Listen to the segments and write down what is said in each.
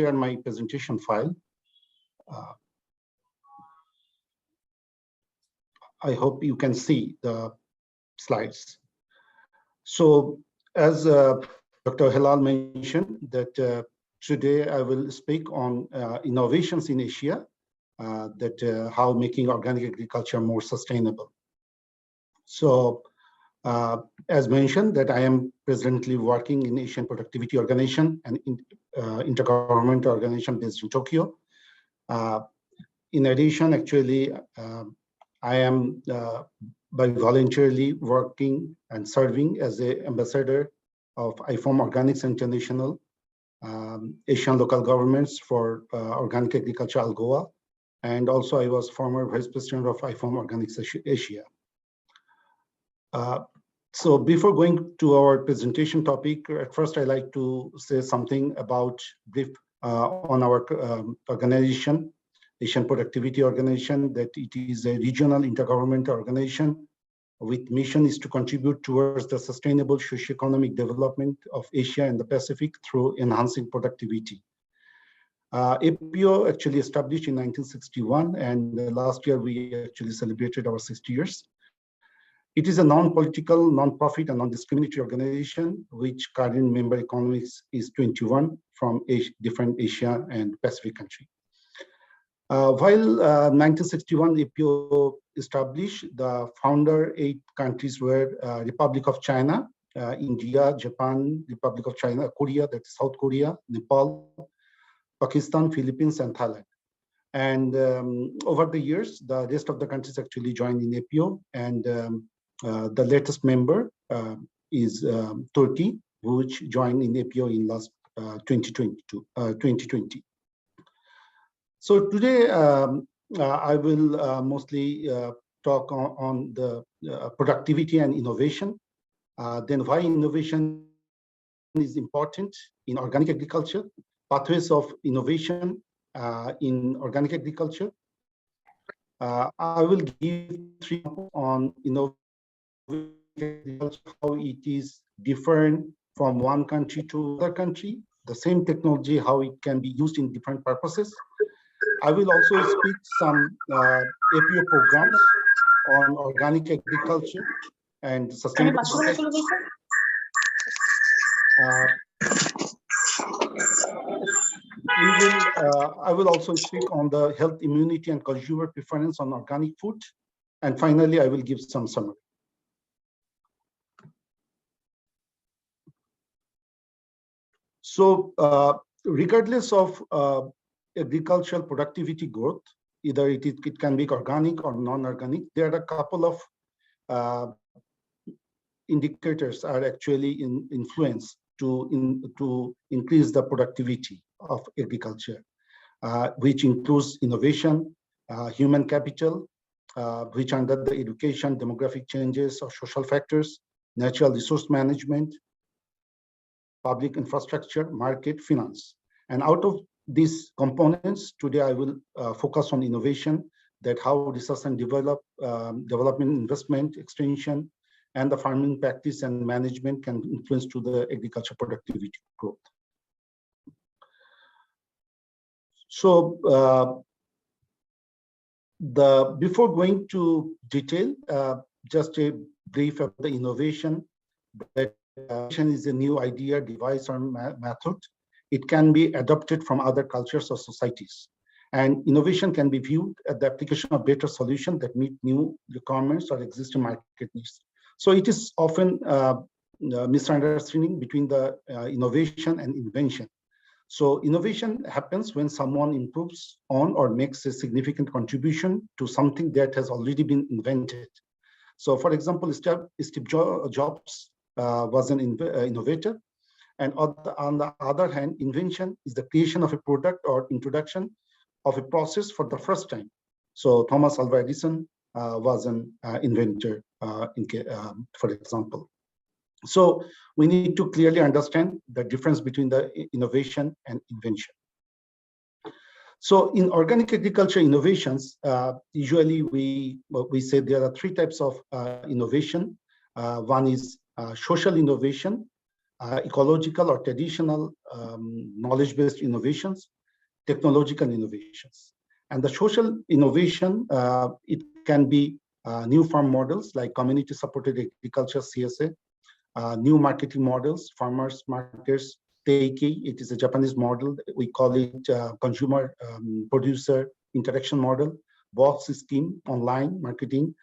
share my presentation file. I hope you can see the slides. So as Dr. Hilal mentioned, that today I will speak on innovations in Asia, how making organic agriculture more sustainable. So as mentioned, that I am presently working in Asian Productivity Organization, an intergovernmental organization based in Tokyo. In addition, actually, I am by voluntarily working and serving as an ambassador of IFOM Organics International, Asian local governments for organic agriculture, ALGOA, and also I was former vice president of IFOM Organics Asia. So before going to our presentation topic, at first I'd like to say something about brief on our organization, Asian Productivity Organization, that it is a regional intergovernmental organization with mission is to contribute towards the sustainable socio-economic development of Asia and the Pacific through enhancing productivity. APO actually established in 1961, and last year we actually celebrated our 60 years. It is a non-political, non-profit, and non-discriminatory organization, which current member economies is 21 from different Asia and Pacific countries. While 1961 APO established, the founder 8 countries were Republic of China, India, Japan, Republic of China, Korea, that's South Korea, Nepal, Pakistan, Philippines, and Thailand. And over the years, the rest of the countries actually joined in APO, and the latest member is Turkey, which joined in APO in last 2020. So today, I will mostly talk on the productivity and innovation, then why innovation is important in organic agriculture, pathways of innovation in organic agriculture. I will give 3 on innovation, how it is different from one country to another country, the same technology, how it can be used in different purposes. I will also speak some APO programs on organic agriculture and sustainability. I will also speak on the health, immunity, and consumer preference on organic food. And finally, I will give some summary. So regardless of agricultural productivity growth, either it can be organic or non-organic, there are a couple of indicators are actually influence to increase the productivity of agriculture, which includes innovation, human capital, which under the education, demographic changes, or social factors, natural resource management, public infrastructure, market, finance. And out of these components, today I will focus on innovation, that how research and development, investment, extension, and the farming practice and management can influence to the agriculture productivity growth. So before going to detail, just a brief of the innovation. That innovation is a new idea, device, or method. It can be adopted from other cultures or societies. And innovation can be viewed as the application of better solutions that meet new requirements or existing market needs. So it is often misunderstanding between the innovation and invention. So innovation happens when someone improves on or makes a significant contribution to something that has already been invented. So for example, Steve Jobs was an innovator. And on the other hand, invention is the creation of a product or introduction of a process for the first time. So Thomas Alva Edison was an inventor, for example. So we need to clearly understand the difference between the innovation and invention. So in organic agriculture innovations, usually we say there are 3 types of innovation. One is social innovation, ecological or traditional knowledge-based innovations, technological innovations. And the social innovation, it can be new farm models like community-supported agriculture, CSA, new marketing models, farmers markets, Teiki. It is a Japanese model. We call it consumer producer interaction model, box scheme, online marketing,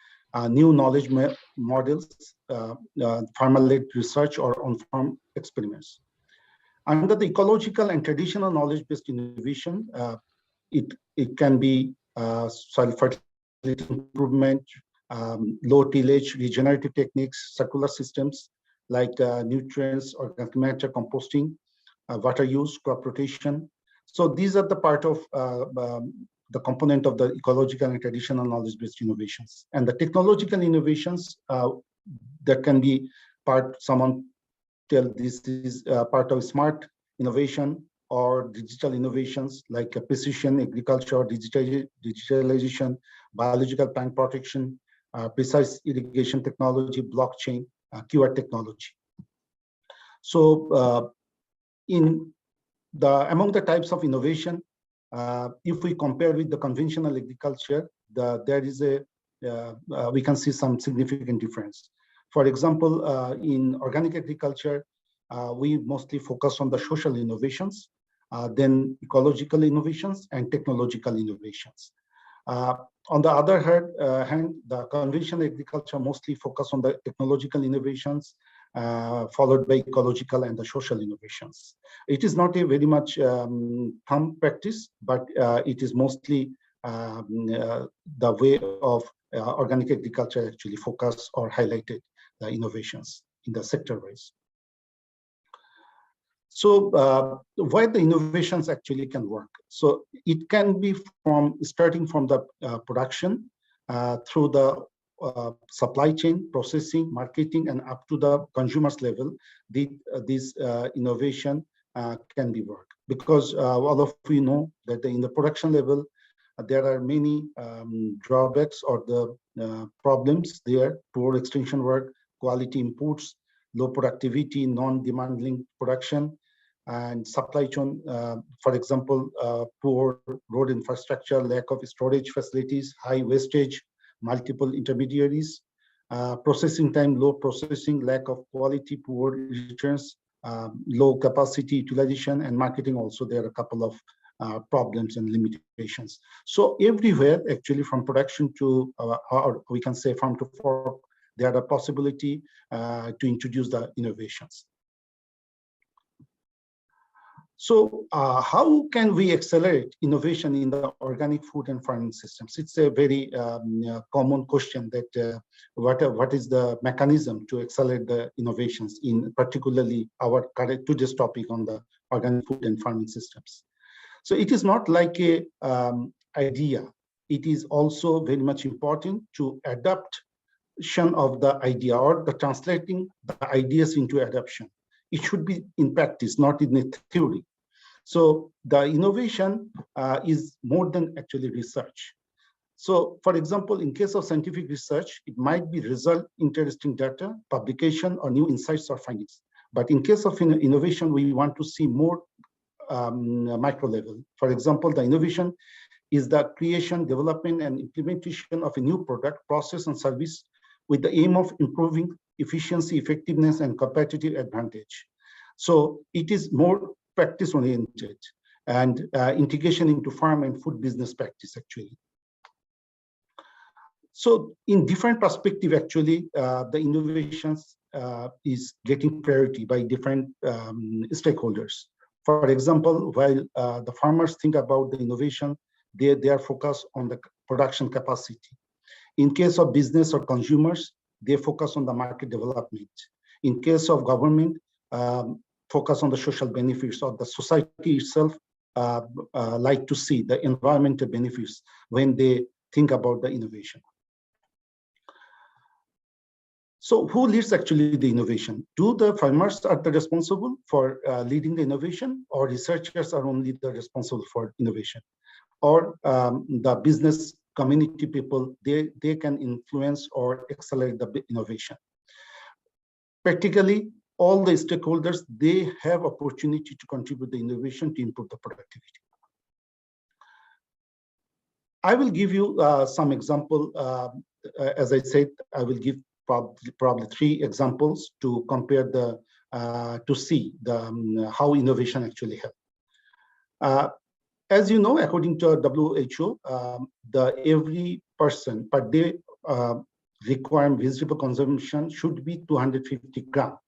new knowledge models, farmer-led research or on-farm experiments. Under the ecological and traditional knowledge-based innovation, it can be soil fertility improvement, low tillage, regenerative techniques, circular systems like nutrients, organic matter, composting, water use, crop rotation. So these are the part of the component of the ecological and traditional knowledge-based innovations. And the technological innovations that can be part, someone tell this is part of smart innovation or digital innovations like precision agriculture, digitalization, biological plant protection, precise irrigation technology, blockchain, QR technology. So among the types of innovation, if we compare with the conventional agriculture, there is we can see some significant difference. For example, in organic agriculture, we mostly focus on the social innovations, then ecological innovations and technological innovations. On the other hand, the conventional agriculture mostly focus on the technological innovations, followed by ecological and the social innovations. It is not a very much thumb practice, but it is mostly the way of organic agriculture actually focus or highlighted the innovations in the sector-wise. So why the innovations actually can work? So it can be from starting from the production through the supply chain, processing, marketing, and up to the consumer's level. This innovation can be work, because all of you know that in the production level, there are many drawbacks or the problems there: poor extension work, quality inputs, low productivity, non-demanding production, and supply chain, for example, poor road infrastructure, lack of storage facilities, high wastage, multiple intermediaries, processing time, low processing, lack of quality, poor returns, low capacity utilization, and marketing also. There are a couple of problems and limitations. So everywhere, actually, from production to, or we can say farm to fork, there are a possibility to introduce the innovations. So how can we accelerate innovation in the organic food and farming systems? It's a very common question that what is the mechanism to accelerate the innovations in particularly our current today's topic on the organic food and farming systems. So it is not like a idea. It is also very much important to adaptation of the idea or the translating the ideas into adoption. It should be in practice, not in a theory. So the innovation is more than actually research. So for example, in case of scientific research, it might be result, interesting data, publication, or new insights or findings. But in case of innovation, we want to see more micro level. For example, the innovation is the creation, development, and implementation of a new product, process, and service with the aim of improving efficiency, effectiveness, and competitive advantage. So it is more practice-oriented and integration into farm and food business practice, actually. So in different perspective, actually, the innovations is getting priority by different stakeholders. For example, while the farmers think about the innovation, they are focused on the production capacity. In case of business or consumers, they focus on the market development. In case of government, focus on the social benefits of the society itself, like to see the environmental benefits when they think about the innovation. So who leads actually the innovation? Do the farmers are the responsible for leading the innovation, or researchers are only the responsible for innovation? Or the business community people, they can influence or accelerate the innovation? Practically, all the stakeholders, they have opportunity to contribute the innovation to improve the productivity. I will give you some example. As I said, I will give probably 3 examples to compare the to see the how innovation actually helps. As you know, according to WHO, the every person per day required vegetable consumption should be 250 grams.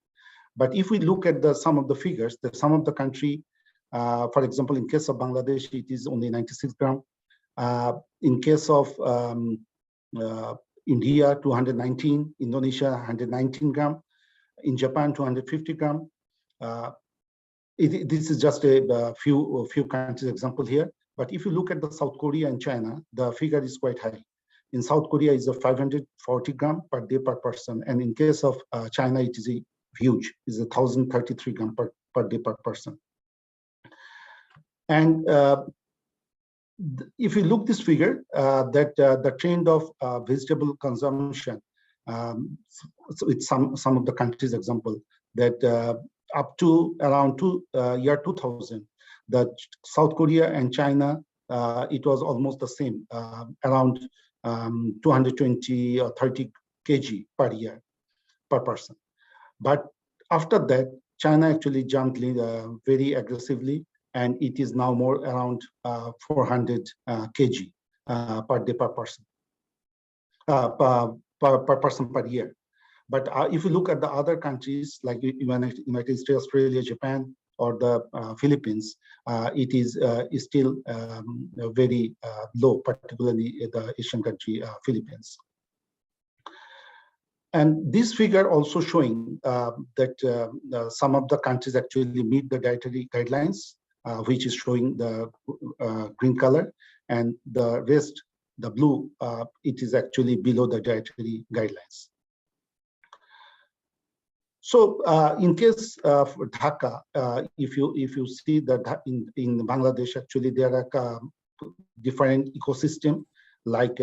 But if we look at some of the figures, some of the country, for example, in case of Bangladesh, it is only 96 grams. In case of India, 219, Indonesia, 119 grams, in Japan, 250 grams. This is just a few countries example here. But if you look at the South Korea and China, the figure is quite high. In South Korea, it's a 540 grams per day per person. And in case of China, it is huge. It's 1,033 grams per day per person. And if you look this figure, the trend of vegetable consumption, so it's some of the countries example, that up to around year 2000, that South Korea and China, it was almost the same, around 220 or 30 kg per year, per person. But after that, China actually jumped very aggressively, and it is now more around 400 kg per day per person, per person per year. But if you look at the other countries like United States, Australia, Japan, or the Philippines, it is still very low, particularly the Asian country, Philippines. And this figure also showing that some of the countries actually meet the dietary guidelines, which is showing the green color, and the rest, the blue, it is actually below the dietary guidelines. So in case of Dhaka, if you see that in Bangladesh, actually there are different ecosystem, like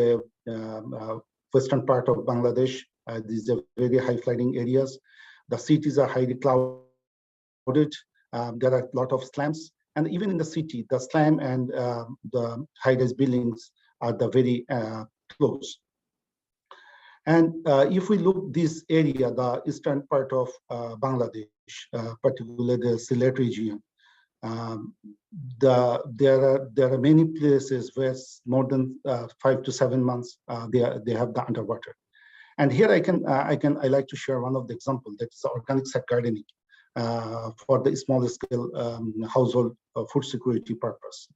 western part of Bangladesh, these are very high flooding areas. The cities are highly clouded. There are a lot of slums, and even in the city, the slum and the high-rise buildings are very close. And if we look this area, the eastern part of Bangladesh, particularly the Sylhet region, there are many places where more than 5 to 7 months they have the underwater. And here I like to share one of the examples, that's organic sack gardening for the smaller scale household food security purpose.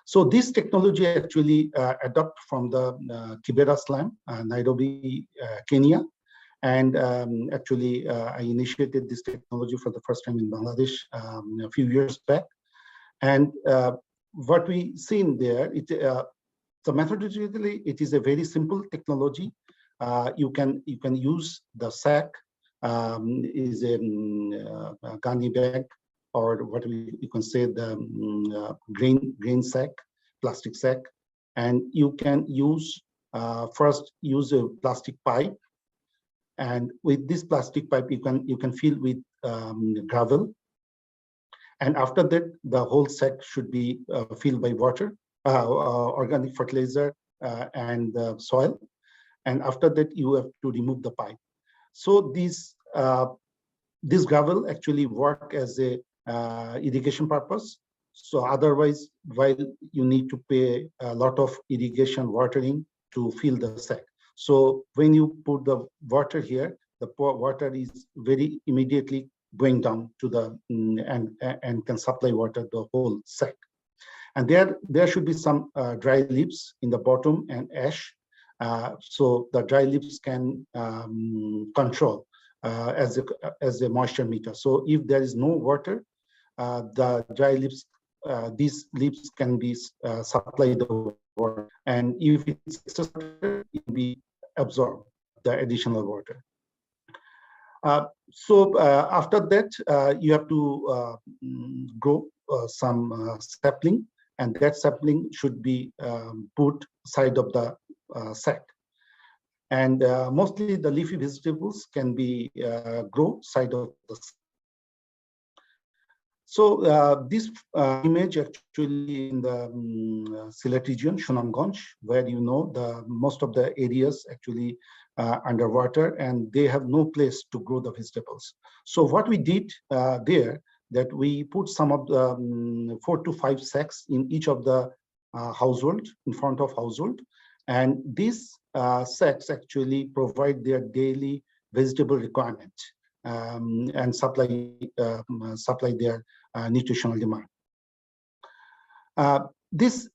So this technology actually adopted from the Kibera slum, Nairobi, Kenya. And actually, I initiated this technology for the first time in Bangladesh a few years back. And what we seen there, so methodologically, it is a very simple technology. You can use the sack, is a gunny bag, or what you can say the grain sack, plastic sack, and you can use first use a plastic pipe, and with this plastic pipe you can fill with gravel, and after that the whole sack should be filled by water, organic fertilizer, and soil, and after that you have to remove the pipe. So this gravel actually work as a irrigation purpose. So otherwise, while you need to pay a lot of irrigation watering to fill the sack. So when you put the water here, the water is very immediately going down to the and can supply water the whole sack. And there should be some dry leaves in the bottom and ash. So the dry leaves can control as a moisture meter. So if there is no water, the dry leaves, these leaves can be supplied the water, and if it's excess water, it will be absorbed the additional water. So after that, you have to grow some sapling, and that sapling should be put side of the sack. And mostly the leafy vegetables can be grow side of the. So this image actually in the Sylhet region, Sunamganj, where the most of the areas actually underwater, and they have no place to grow the vegetables. So what we did there, that we put some of the 4 to 5 sacks in each of the household, in front of household, and these sacks actually provide their daily vegetable requirement and supply their nutritional demand. This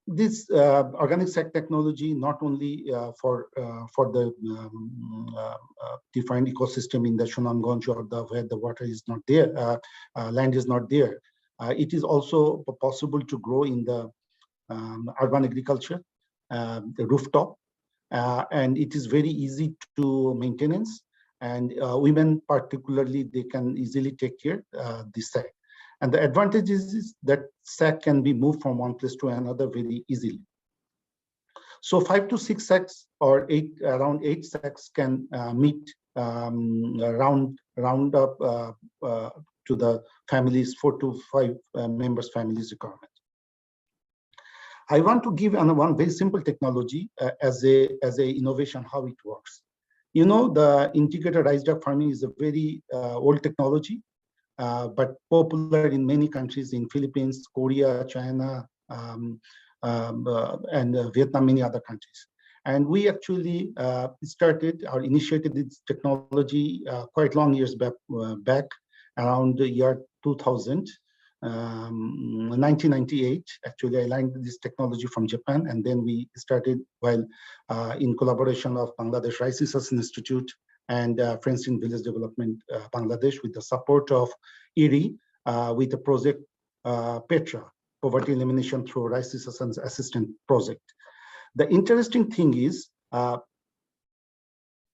organic sack technology not only for the defined ecosystem in the Sunamganj or where the water is not there, land is not there. It is also possible to grow in the urban agriculture, the rooftop, and it is very easy to maintenance. And women particularly, they can easily take care this sack. And the advantage is that sack can be moved from one place to another very easily. So 5 to 6 sacks or around 8 sacks can meet round up to the families, 4 to 5 members families requirement. I want to give one very simple technology as a innovation, how it works. The integrated rice duck farming is a very old technology, but popular in many countries, in Philippines, Korea, China, and Vietnam, many other countries. And we actually started or initiated this technology quite long years back around the year 2000. 1998, actually, I learned this technology from Japan, and then we started while in collaboration of Bangladesh Rice Research Institute and Friends in Village Development Bangladesh, with the support of IRI, with the project PETRA, Poverty Elimination Through Rice Research Assistant Project. The interesting thing is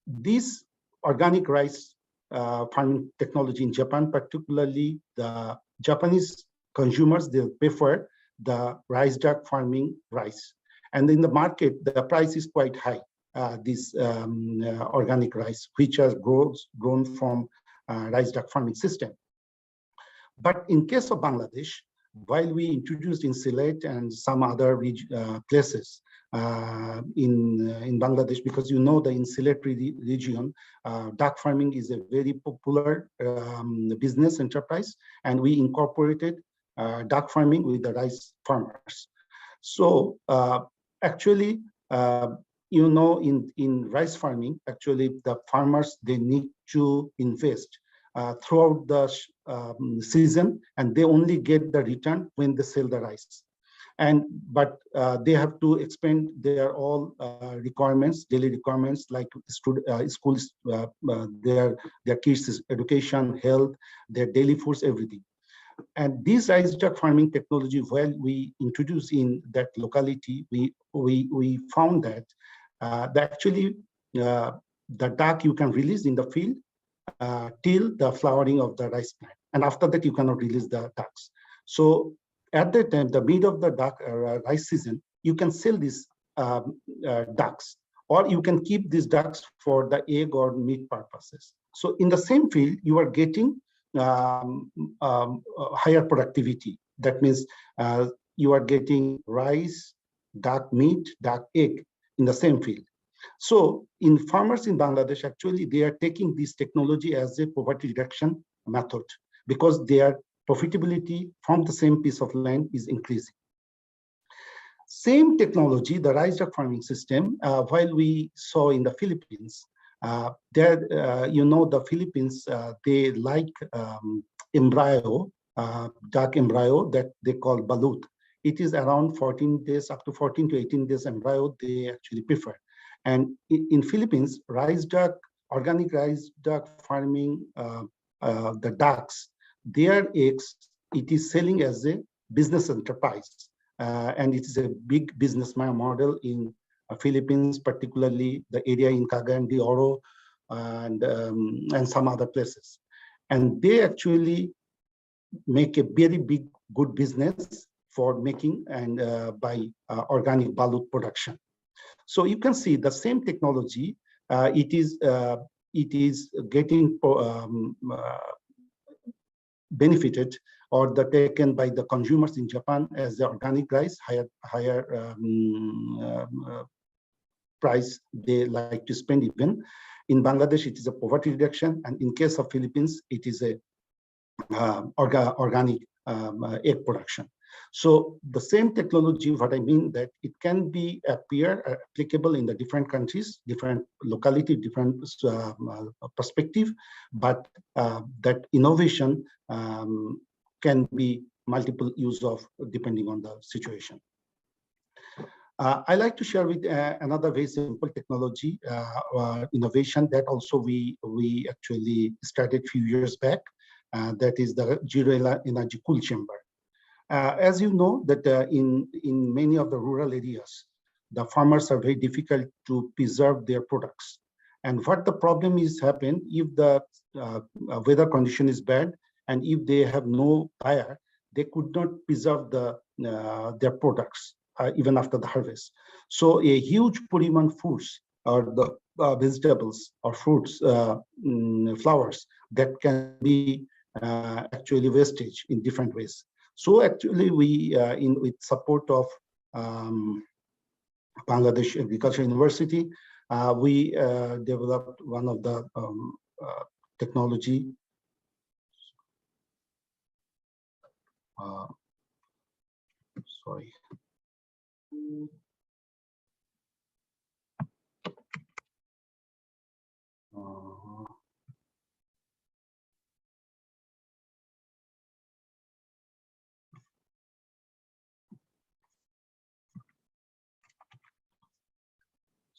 this organic rice farming technology in Japan, particularly the Japanese consumers, they prefer the rice duck farming rice. And in the market, the price is quite high, this organic rice, which has grown from rice duck farming system. But in case of Bangladesh, while we introduced in Sylhet and some other places in Bangladesh, because the in Sylhet region, duck farming is a very popular business enterprise, and we incorporated duck farming with the rice farmers. So actually, in rice farming, actually the farmers, they need to invest throughout the season, and they only get the return when they sell the rice. But they have to expend their all requirements, daily requirements, like schools, their kids' education, health, their daily foods, everything. And this rice duck farming technology, while we introduced in that locality, we found that actually the duck you can release in the field till the flowering of the rice plant, and after that you cannot release the ducks. So at that time, the mid of the rice season, you can sell these ducks, or you can keep these ducks for the egg or meat purposes. So in the same field, you are getting higher productivity. That means you are getting rice, duck meat, duck egg in the same field. So in farmers in Bangladesh, actually, they are taking this technology as a poverty reduction method, because their profitability from the same piece of land is increasing. Same technology, the rice duck farming system, while we saw in the Philippines, the Philippines, they like embryo, duck embryo that they call balut. It is around 14 days, up to 14 to 18 days embryo they actually prefer. And in Philippines, organic rice duck farming, the ducks, their eggs, it is selling as a business enterprise. And it is a big business model in Philippines, particularly the area in Cagayan de Oro and some other places. And they actually make a very big, good business for making and by organic balut production. So you can see the same technology it is getting benefited or taken by the consumers in Japan as the organic rice, higher price they like to spend. Even in Bangladesh, it is a poverty reduction, and in case of Philippines, it is a organic egg production. So the same technology, what I mean that it can be applicable in the different countries, different locality, different perspective, but that innovation can be multiple use of depending on the situation. I like to share with another very simple technology innovation that also we actually started a few years back. That is the zero energy cool chamber. As you know, that in many of the rural areas, the farmers are very difficult to preserve their products. And what the problem is happen if the weather condition is bad, and if they have no buyer, they could not preserve their products even after the harvest. So a huge poriman foods or the vegetables or fruits, flowers that can be actually wastage in different ways. So actually we, with support of Bangladesh Agriculture University, we developed one of the technology. Sorry.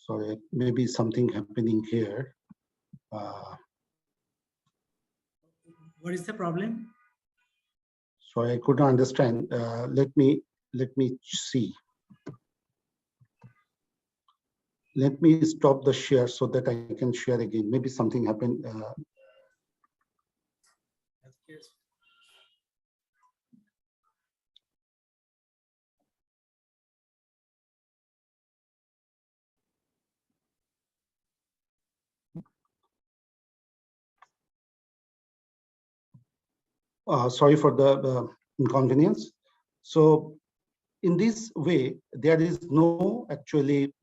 Sorry, maybe something happening here. What is the problem? Sorry, I couldn't understand. Let me see. Let me stop the share so that I can share again. Maybe something happened. Sorry for the inconvenience. So in this way, there is no actually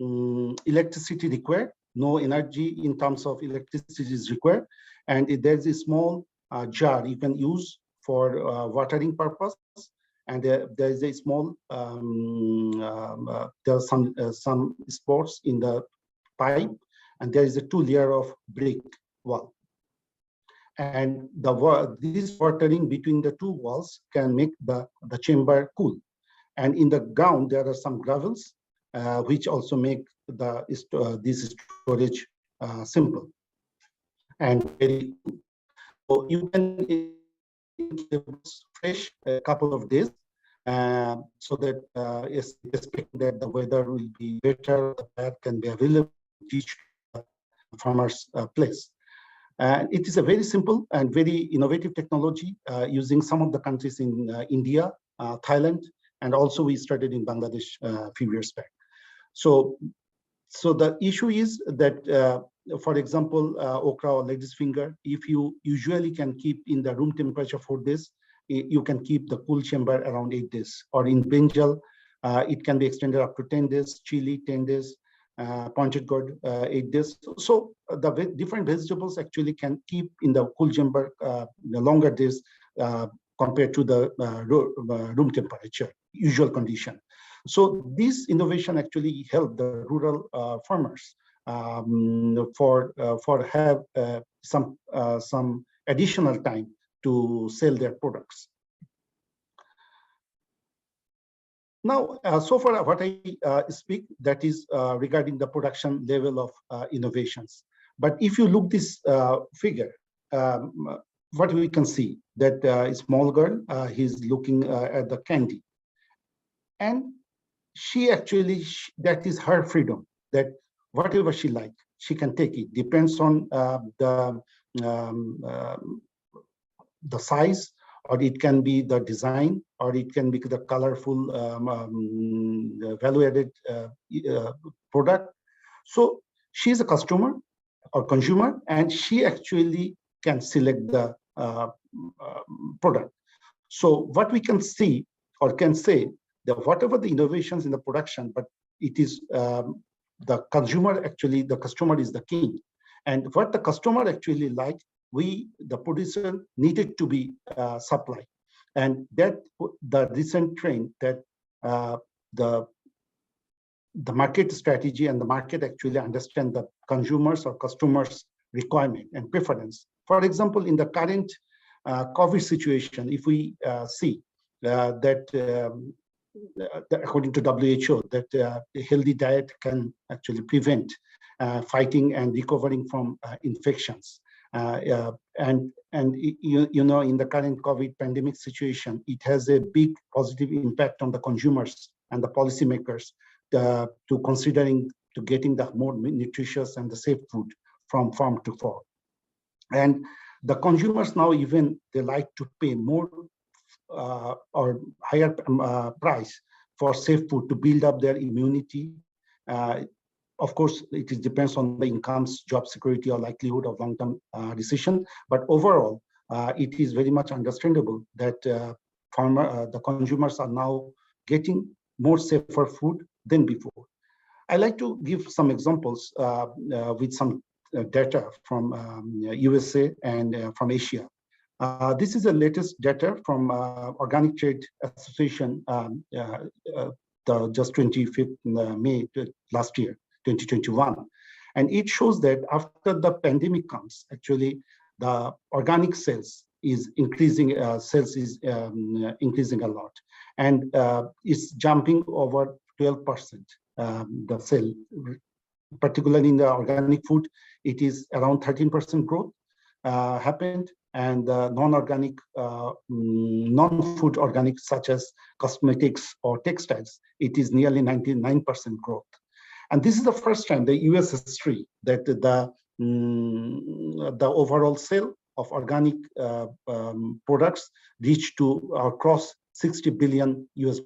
electricity required, no energy in terms of electricity is required. And there's a small jar you can use for watering purpose. And there is a small, there are some spots in the pipe, and there is a 2-layer of brick wall. And this watering between the two walls can make the chamber cool. And in the ground, there are some gravels, which also make this storage simple and very cool. So you can fresh a couple of days, so that expect that the weather will be better, the plant can be available to each farmer's place. It is a very simple and very innovative technology using some of the countries in India, Thailand, and also we started in Bangladesh a few years back. So the issue is that, for example, okra or lady's finger, if you usually can keep in the room temperature 4 days, you can keep the cool chamber around 8 days. Or in brinjal, it can be extended up to 10 days, chili 10 days, pointed gourd 8 days. So the different vegetables actually can keep in the cool chamber the longer days compared to the room temperature, usual condition. So this innovation actually helped the rural farmers for have some additional time to sell their products. Now, so far what I speak, that is regarding the production level of innovations. But if you look this figure, what we can see that a small girl, he's looking at the candy. And she actually, that is her freedom, that whatever she likes, she can take it. Depends on the size, or it can be the design, or it can be the colorful value-added product. So she's a customer, or consumer, and she actually can select the product. So what we can see or can say that whatever the innovations in the production, but it is the consumer actually, the customer is the king. And what the customer actually like, we, the producer, needed to be supplied. And that the recent trend that the market strategy and the market actually understand the consumers or customers' requirement and preference. For example, in the current COVID situation, if we see that according to WHO, that a healthy diet can actually prevent fighting and recovering from infections. And you know, in the current COVID pandemic situation, it has a big positive impact on the consumers and the policymakers to considering to getting the more nutritious and the safe food from farm to fork. And the consumers now even they like to pay more or higher price for safe food to build up their immunity. Of course, it depends on the incomes, job security, or likelihood of long-term recession. But overall, it is very much understandable that the consumers are now getting more safer food than before. I like to give some examples with some data from USA and from Asia. This is the latest data from Organic Trade Association, just 25th May last year, 2021. And it shows that after the pandemic comes, actually, the organic sales is increasing, increasing a lot. And it's jumping over 12%, the sale. Particularly in the organic food, it is around 13% growth happened. And non-organic, non-food organic, such as cosmetics or textiles, it is nearly 99% growth. And this is the first time the US history that the overall sale of organic products reached to cross $60 billion US.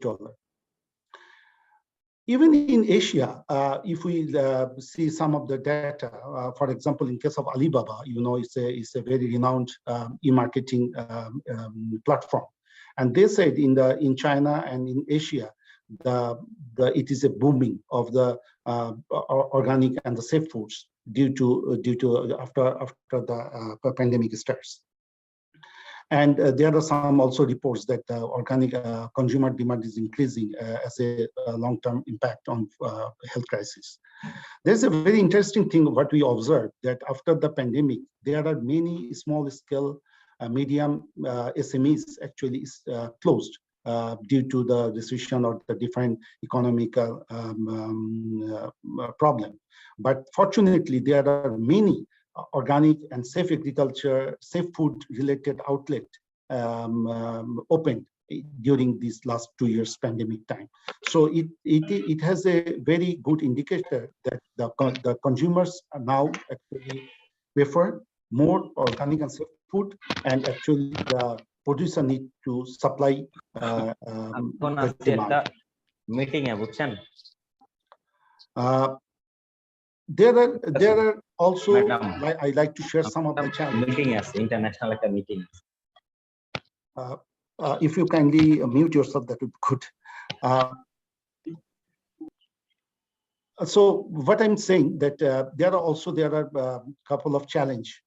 Even in Asia, if we see some of the data, for example, in case of Alibaba, you know, it's a very renowned e-marketing platform, and they said in China and in Asia, it is a booming of the organic and the safe foods due to after the pandemic starts. And there are some also reports that organic consumer demand is increasing as a long-term impact on health crisis. There's a very interesting thing what we observed, that after the pandemic, there are many small-scale, medium SMEs actually closed due to the recession or the different economical problem. But fortunately, there are many organic and safe agriculture, safe food related outlet opened during this last 2 years pandemic time. So it has a very good indicator that the consumers are now actually prefer more organic and safe food, and actually the producer need to supply meeting. There are also, I like to share some of the challenges. Meeting international meeting. If you kindly mute yourself, that would be good. So what I'm saying that there are a couple of challenge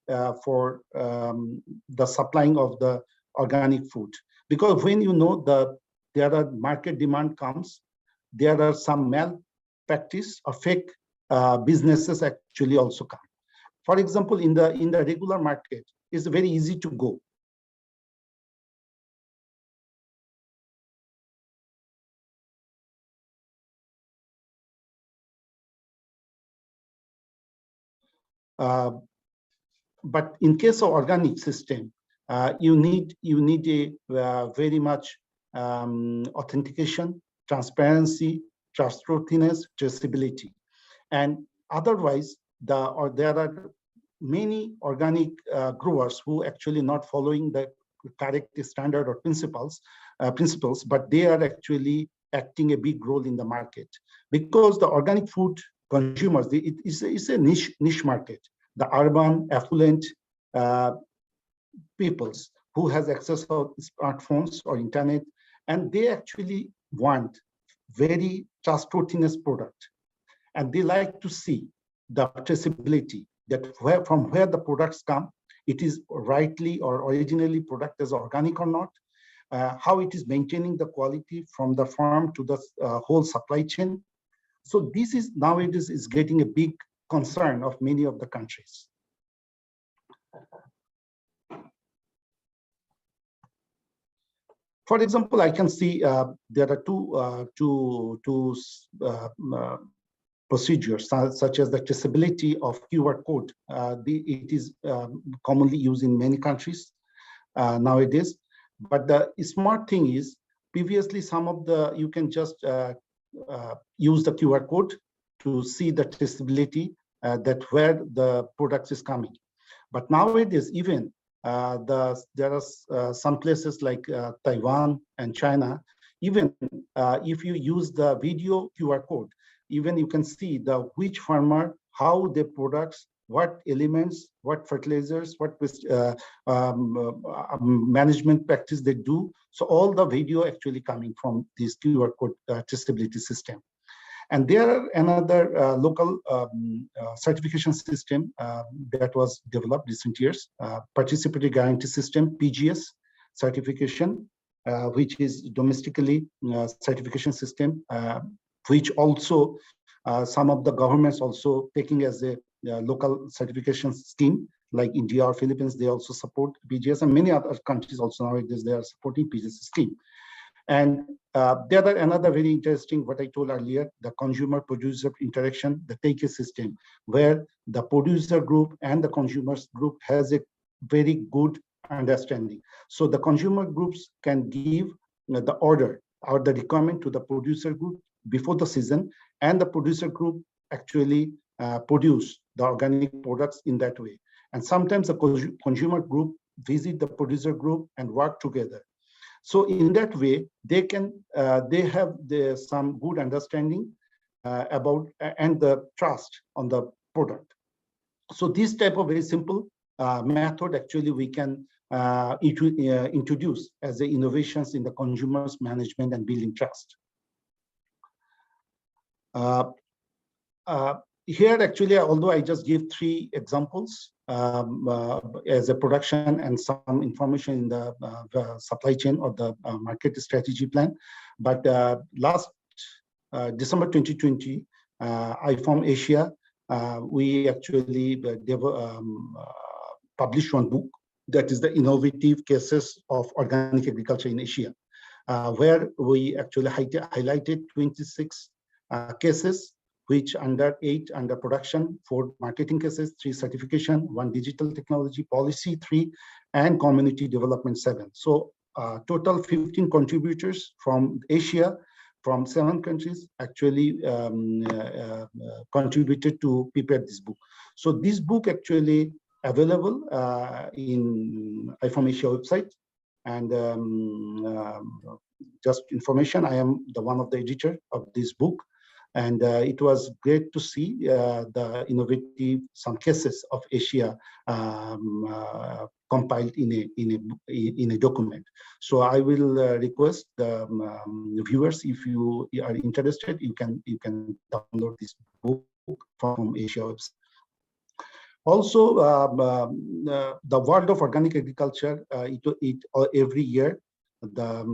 for the supplying of the organic food, because when you know there are market demand comes, there are some malpractice or fake businesses actually also come. For example, in the regular market, it's very easy to go. But in case of organic system, you need a very much authentication, transparency, trustworthiness, traceability. And otherwise, there are many organic growers who actually not following the correct standard or principles, but they are actually acting a big role in the market, because the organic food consumers, it's a niche market. the urban, affluent peoples who has access to smartphones or internet, and they actually want very trustworthiness product, and they like to see the traceability, that from where the products come, it is rightly or originally product as organic or not, how it is maintaining the quality from the farm to the whole supply chain. So this is nowadays is getting a big concern of many of the countries. For example, I can see there are two procedures, such as the traceability of QR code. It is commonly used in many countries nowadays. But the smart thing is, previously some of the, you can just use the QR code to see the traceability that where the product is coming. But nowadays, even there are some places like Taiwan and China, even if you use the video QR code, even you can see the which farmer, how their products, what elements, what fertilizers, what management practice they do. So all the video actually coming from this QR code traceability system. And there are another local certification system that was developed recent years, participatory guarantee system, PGS certification, which is domestically certification system, which also some of the governments also taking as a local certification scheme, like India or Philippines, they also support PGS, and many other countries also nowadays they are supporting PGS scheme. And there are another very interesting, what I told earlier, the consumer-producer interaction, the TAKE system, where the producer group and the consumers group has a very good understanding. So the consumer groups can give the order or the requirement to the producer group before the season, and the producer group actually produce the organic products in that way. And sometimes the consumer group visit the producer group and work together. So in that way, they can they have some good understanding about and the trust on the product. So this type of very simple method actually we can introduce as the innovations in the consumers management and building trust. Here actually, although I just gave 3 examples as a production and some information in the supply chain or the market strategy plan, but last December 2020, IFOM Asia, we actually published one book that is the innovative cases of organic agriculture in Asia, where we actually highlighted 26 cases, which under 8 under production, 4 marketing cases, 3 certification, 1 digital technology policy, 3, and community development, 7. So total 15 contributors from Asia, from 7 countries actually contributed to prepare this book. So this book actually available in IFOM Asia website. And just information, I am the one of the editor of this book. And it was great to see the innovative, some cases of Asia compiled in a document. So I will request the viewers, if you are interested, you can download this book from Asia website. Also, the world of organic agriculture, every year, the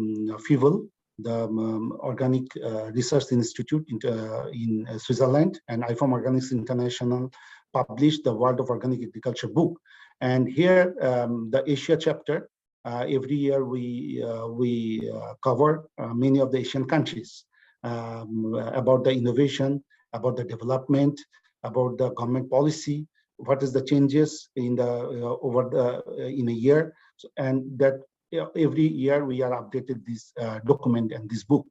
FIVL, the Organic Research Institute in Switzerland, and IFOM Organics International published the World of Organic Agriculture book. And here, the Asia chapter, every year we cover many of the Asian countries about the innovation, about the development, about the government policy, what is the changes in the in a year, and that every year we are updated this document and this book.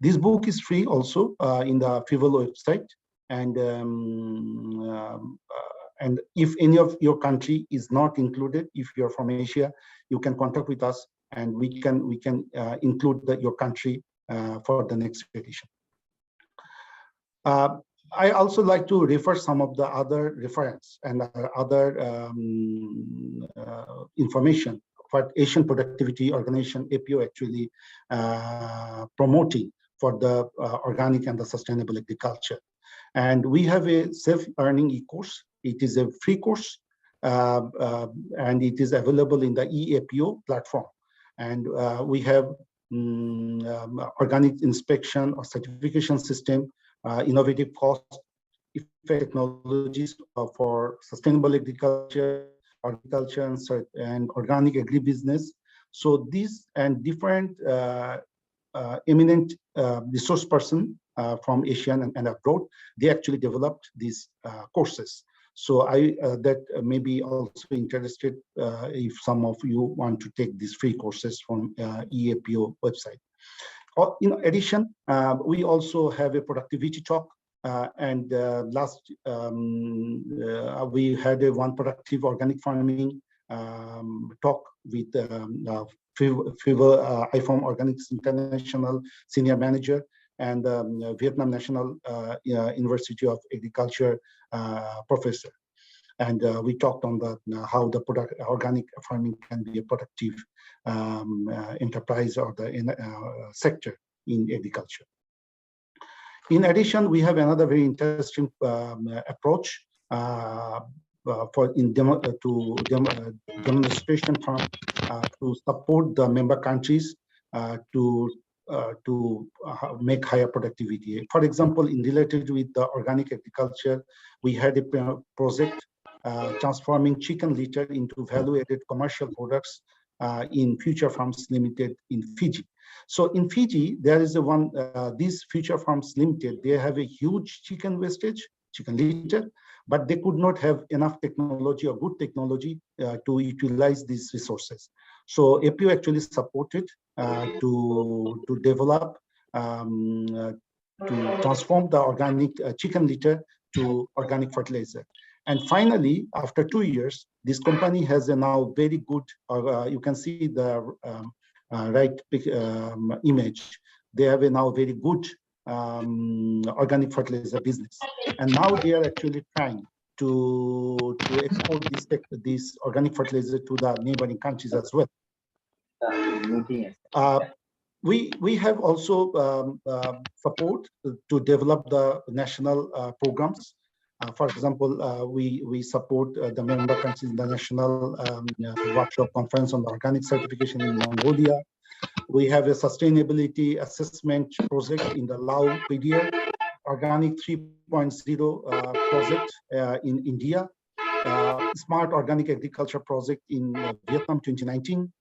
This book is free also in the FIVL website, and if any of your country is not included, if you're from Asia, you can contact with us, and we can include your country for the next edition. I also like to refer some of the other reference and other information what Asian Productivity Organization APO actually promoting for the organic and the sustainable agriculture. And we have a self-learning e-course. It is a free course, and it is available in the eAPO platform. And we have organic inspection or certification system, innovative cost technologies for sustainable agriculture, and organic agribusiness. So these and different eminent resource person from Asian and abroad, they actually developed these courses. So that may be also interested if some of you want to take these free courses from eAPO website. In addition, we also have a productivity talk. And last, we had one productive organic farming talk with IFOM Organics International Senior Manager and Vietnam National University of Agriculture professor. And we talked on the how the organic farming can be a productive enterprise or the sector in agriculture. In addition, we have another very interesting approach for demonstration from to support the member countries to make higher productivity. For example, in related with the organic agriculture, we had a project transforming chicken litter into value-added commercial products in Future Farms Limited in Fiji. So in Fiji, there is a one, these Future Farms Limited, they have a huge chicken wastage, chicken litter, but they could not have enough technology or good technology to utilize these resources. So APO actually supported to develop, to transform the organic chicken litter to organic fertilizer. And finally, after 2 years, this company has a now very good, you can see the right image. They have a now very good organic fertilizer business. And now they are actually trying to export this organic fertilizer to the neighboring countries as well. We have also support to develop the national programs. For example, we support the member countries in the national workshop conference on the organic certification in Mongolia. We have a sustainability assessment project in the Lao PDR, organic 3.0 project in India, smart organic agriculture project in Vietnam 2019.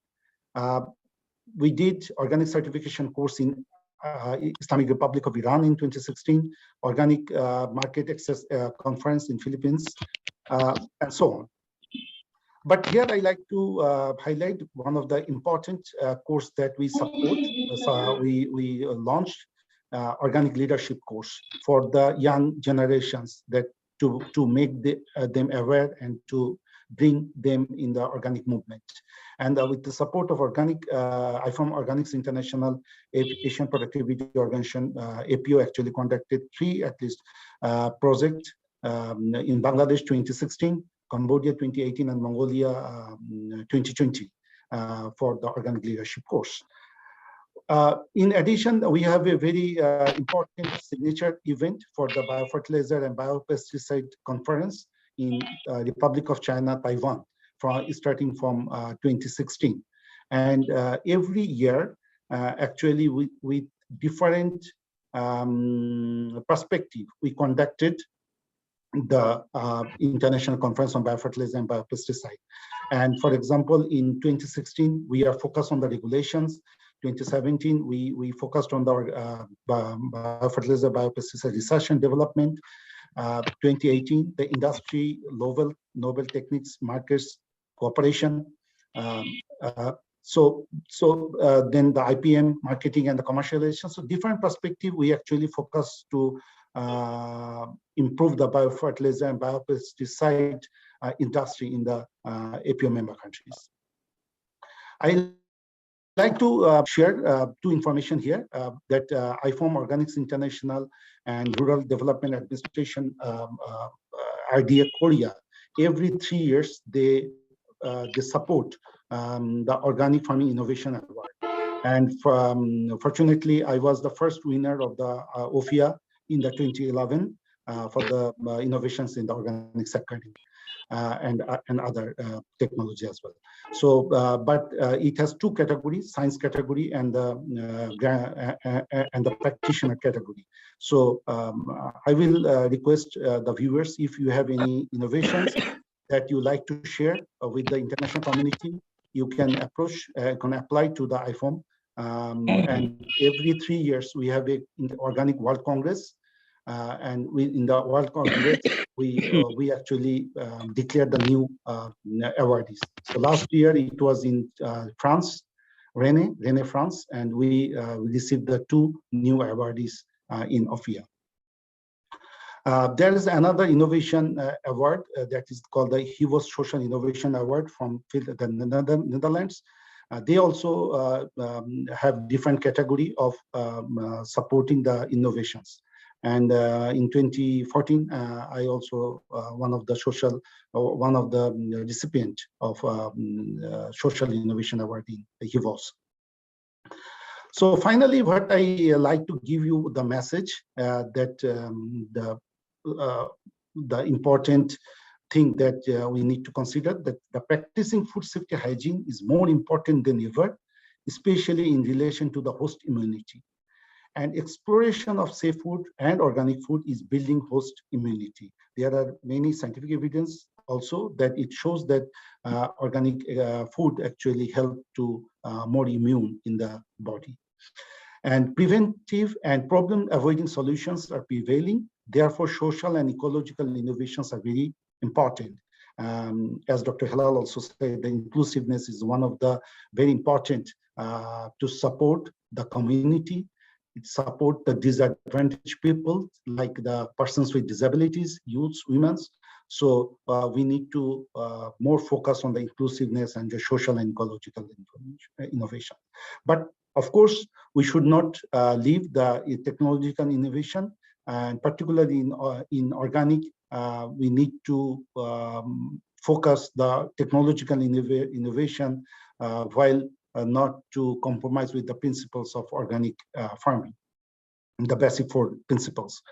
We did organic certification course in Islamic Republic of Iran in 2016, organic market access conference in Philippines, and so on. But here I like to highlight one of the important course that we support. So we launched organic leadership course for the young generations that to make them aware and to bring them in the organic movement. And with the support of organic, IFOM Organics International Asian Productivity Organization, APO actually conducted 3 at least projects in Bangladesh 2016, Cambodia 2018, and Mongolia 2020 for the organic leadership course. In addition, we have a very important signature event for the biofertilizer and biopesticide conference in Republic of China, Taiwan, starting from 2016. And every year, actually with different perspective, we conducted the International Conference on Biofertilizer and Biopesticide. And for example, in 2016, we are focused on the regulations. 2017, we focused on the biofertilizer, biopesticide research and development. 2018, the industry, novel techniques, markets, cooperation. So then the IPM, marketing and the commercialization. So different perspective, we actually focus to improve the biofertilizer and biopesticide industry in the APO member countries. I like to share two information here that IFOM Organics International and Rural Development Administration, RDA Korea, every 3 years they support the Organic Farming Innovation Award. And fortunately, I was the first winner of the OFIA in the 2011 for the innovations in the organic sector. And other technology as well. So, but it has two categories: science category and the practitioner category. So, I will request the viewers, if you have any innovations that you like to share with the international community, you can approach, can apply to the IFOM. And every 3 years we have a Organic World Congress, and in the World Congress we actually declared the new awardees. So last year it was in France, Rennes, France, and we received the 2 new awardees in OFIA. There is another innovation award that is called the HIVOS Social Innovation Award from the Netherlands. They also have different category of supporting the innovations. And in 2014, I also one of the recipient of Social Innovation Award in HIVOS. So finally, what I like to give you the message that the important thing that we need to consider, that the practicing food safety hygiene is more important than ever, especially in relation to the host immunity. And exploration of safe food and organic food is building host immunity. There are many scientific evidence also that it shows that organic food actually help to more immune in the body. And preventive and problem avoiding solutions are prevailing. Therefore, social and ecological innovations are very important. As Dr. Halal also said, the inclusiveness is one of the very important to support the community. It support the disadvantaged people, like the persons with disabilities, youths, women. So we need to more focus on the inclusiveness and the social and ecological innovation. But of course, we should not leave the technological innovation, and particularly in organic, we need to focus the technological innovation while not to compromise with the principles of organic farming, the basic 4 principles.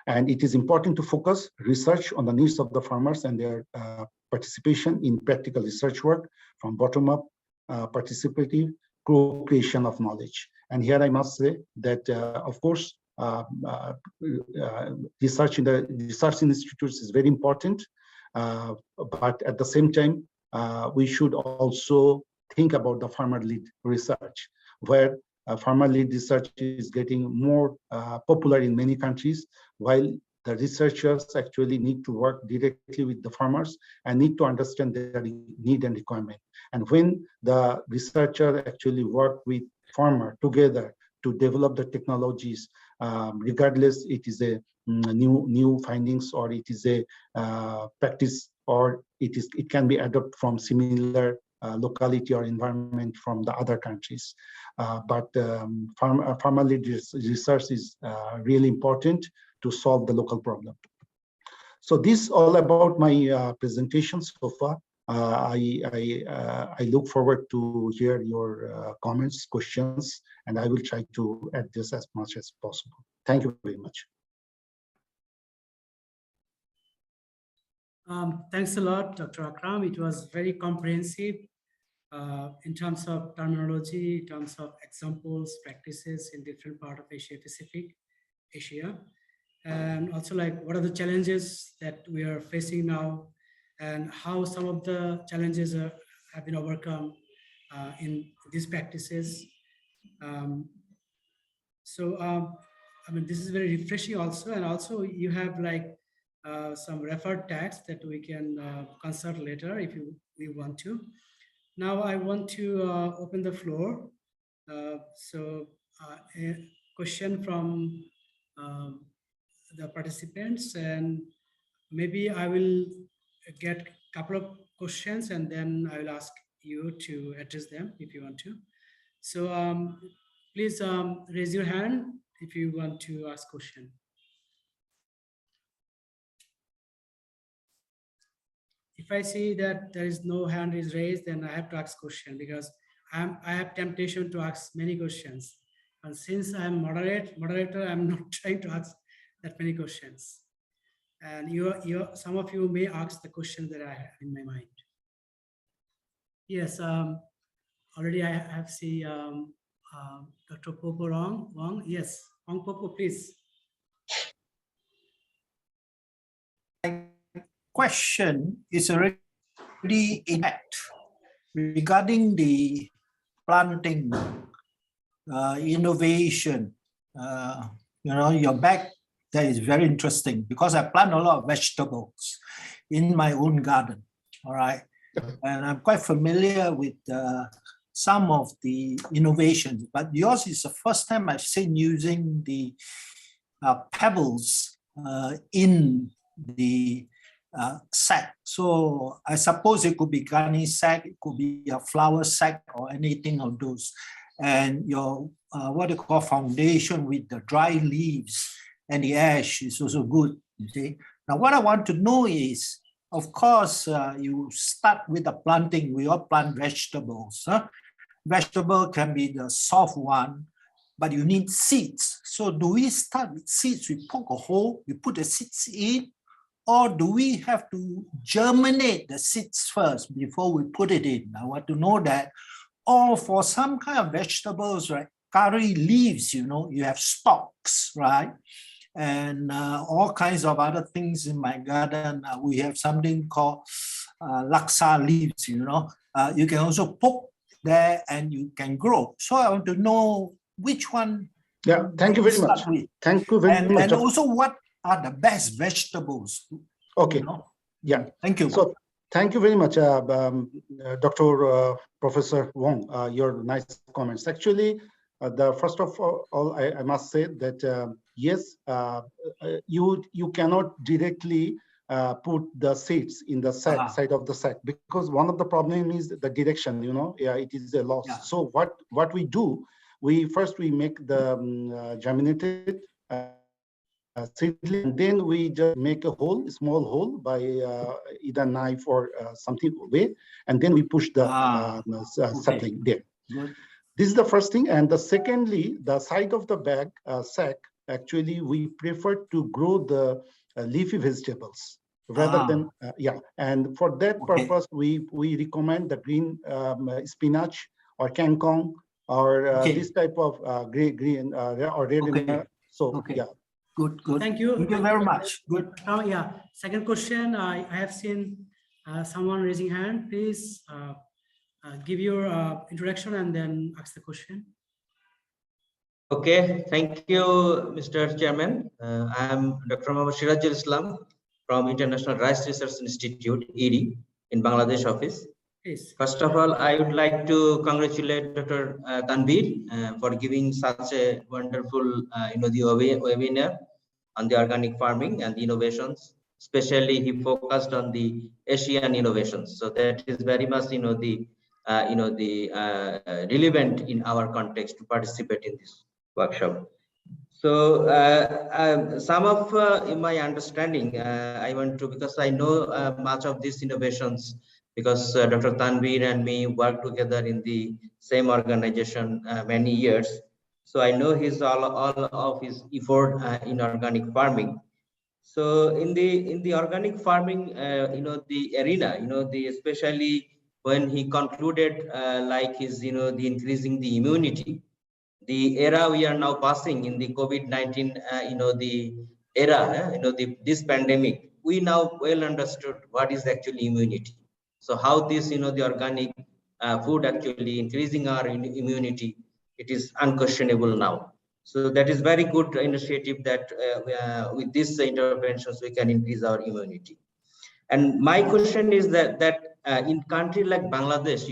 And it is important to focus research on the needs of the farmers and their participation in practical research work from bottom-up participative co-creation of knowledge. And here I must say that, of course, research in the research institutes is very important, but at the same time, we should also think about the farmer-led research, where farmer-led research is getting more popular in many countries, while the researchers actually need to work directly with the farmers and need to understand their need and requirement. And when the researcher actually work with farmer together to develop the technologies, regardless it is a new findings or it is a practice, or it can be adopted from similar locality or environment from the other countries. But farmer-led research is really important to solve the local problem. So this all about my presentation so far. I look forward to hear your comments, questions, and I will try to address as much as possible. Thank you very much. Thanks a lot, Dr. Akram. It was very comprehensive in terms of terminology, in terms of examples, practices in different part of Asia Pacific, Asia. And also like what are the challenges that we are facing now and how some of the challenges have been overcome in these practices. I mean, this is very refreshing also. And also you have like some referred tags that we can consult later if we want to. Now I want to open the floor. A question from the participants, and maybe I will get a couple of questions and then I will ask you to address them if you want to. So please raise your hand if you want to ask question. If I see that there is no hand is raised, then I have to ask question, because I have temptation to ask many questions. And since I'm moderator, I'm not trying to ask that many questions. And some of you may ask the question that I have in my mind. Yes, already I have seen Dr. Popo Wong. Yes, Wong Popo, please. Question is already in fact regarding the planting innovation. Your bag that is very interesting, because I plant a lot of vegetables in my own garden. All right, and I'm quite familiar with some of the innovations, but yours is the first time I've seen using the pebbles in the sack. So I suppose it could be gunny sack, it could be a flower sack, or anything of those. And your what they call foundation with the dry leaves and the ash is also good. You see. Now what I want to know is, of course, you start with the planting. We all plant vegetables. Vegetable can be the soft one, but you need seeds. So do we start with seeds? We poke a hole, we put the seeds in, or do we have to germinate the seeds first before we put it in? I want to know that. Or for some kind of vegetables, right? Curry leaves, you have stalks, right? And all kinds of other things in my garden. We have something called laksa leaves, you can also poke there and you can grow. So I want to know which one. Yeah, thank you very much. Thank you very much. And also, what are the best vegetables? Okay. Yeah. Thank you. So thank you very much, Dr. Professor Wong, your nice comments. Actually, the first of all, I must say that yes, you cannot directly put the seeds in the sack, side of the sack, because one of the problem is the direction. It is a loss. Yeah. So what we do, we make the germinated seedling, and then we just make a small hole by either knife or something way, and then we push the sapling there. Good. This is the first thing. And secondly, the side of the bag sack, actually we prefer to grow the leafy vegetables rather than and for that purpose we recommend the green spinach or kangkong or this type of green or red. So yeah. Good. Thank you. Thank you very much. Good. Yeah. Second question. I have seen someone raising hand. Please give your introduction and then ask the question. Okay. Thank you, Mr. Chairman. I am Dr. Mohammad Sirajul Islam from International Rice Research Institute, ED, in Bangladesh office. Yes. First of all, I would like to congratulate Dr. Tanveer for giving such a wonderful, the webinar on the organic farming and the innovations. Especially, he focused on the Asian innovations. So that is very much, relevant in our context to participate in this workshop. So some of in my understanding, I want to, because I know much of these innovations, because Dr. Tanveer and me work together in the same organization many years. So I know all of his effort in organic farming. So in the organic farming, the arena, especially when he concluded like his, the increasing the immunity, the era we are now passing in the COVID-19, the era, this pandemic, we now well understood what is actually immunity. So how this, the organic food actually increasing our immunity, it is unquestionable now. So that is very good initiative that with these interventions, we can increase our immunity. And my question is that in country like Bangladesh,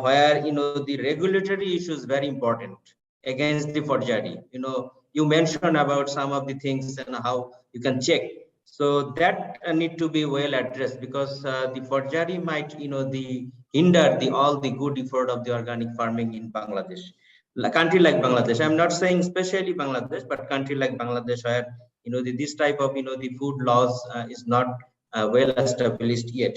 where, the regulatory issue is very important against the forgery. You mentioned about some of the things and how you can check. So that need to be well addressed, because the forgery might, the hinder all the good effort of the organic farming in Bangladesh. A country like Bangladesh, I'm not saying especially Bangladesh, but country like Bangladesh where this type of the food laws is not well established yet.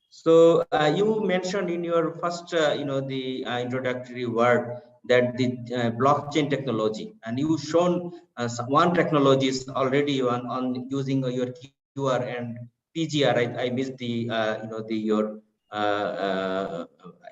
So you mentioned in your first the introductory word that the blockchain technology, and you shown one technology is already on using your QR and PGR. I missed the your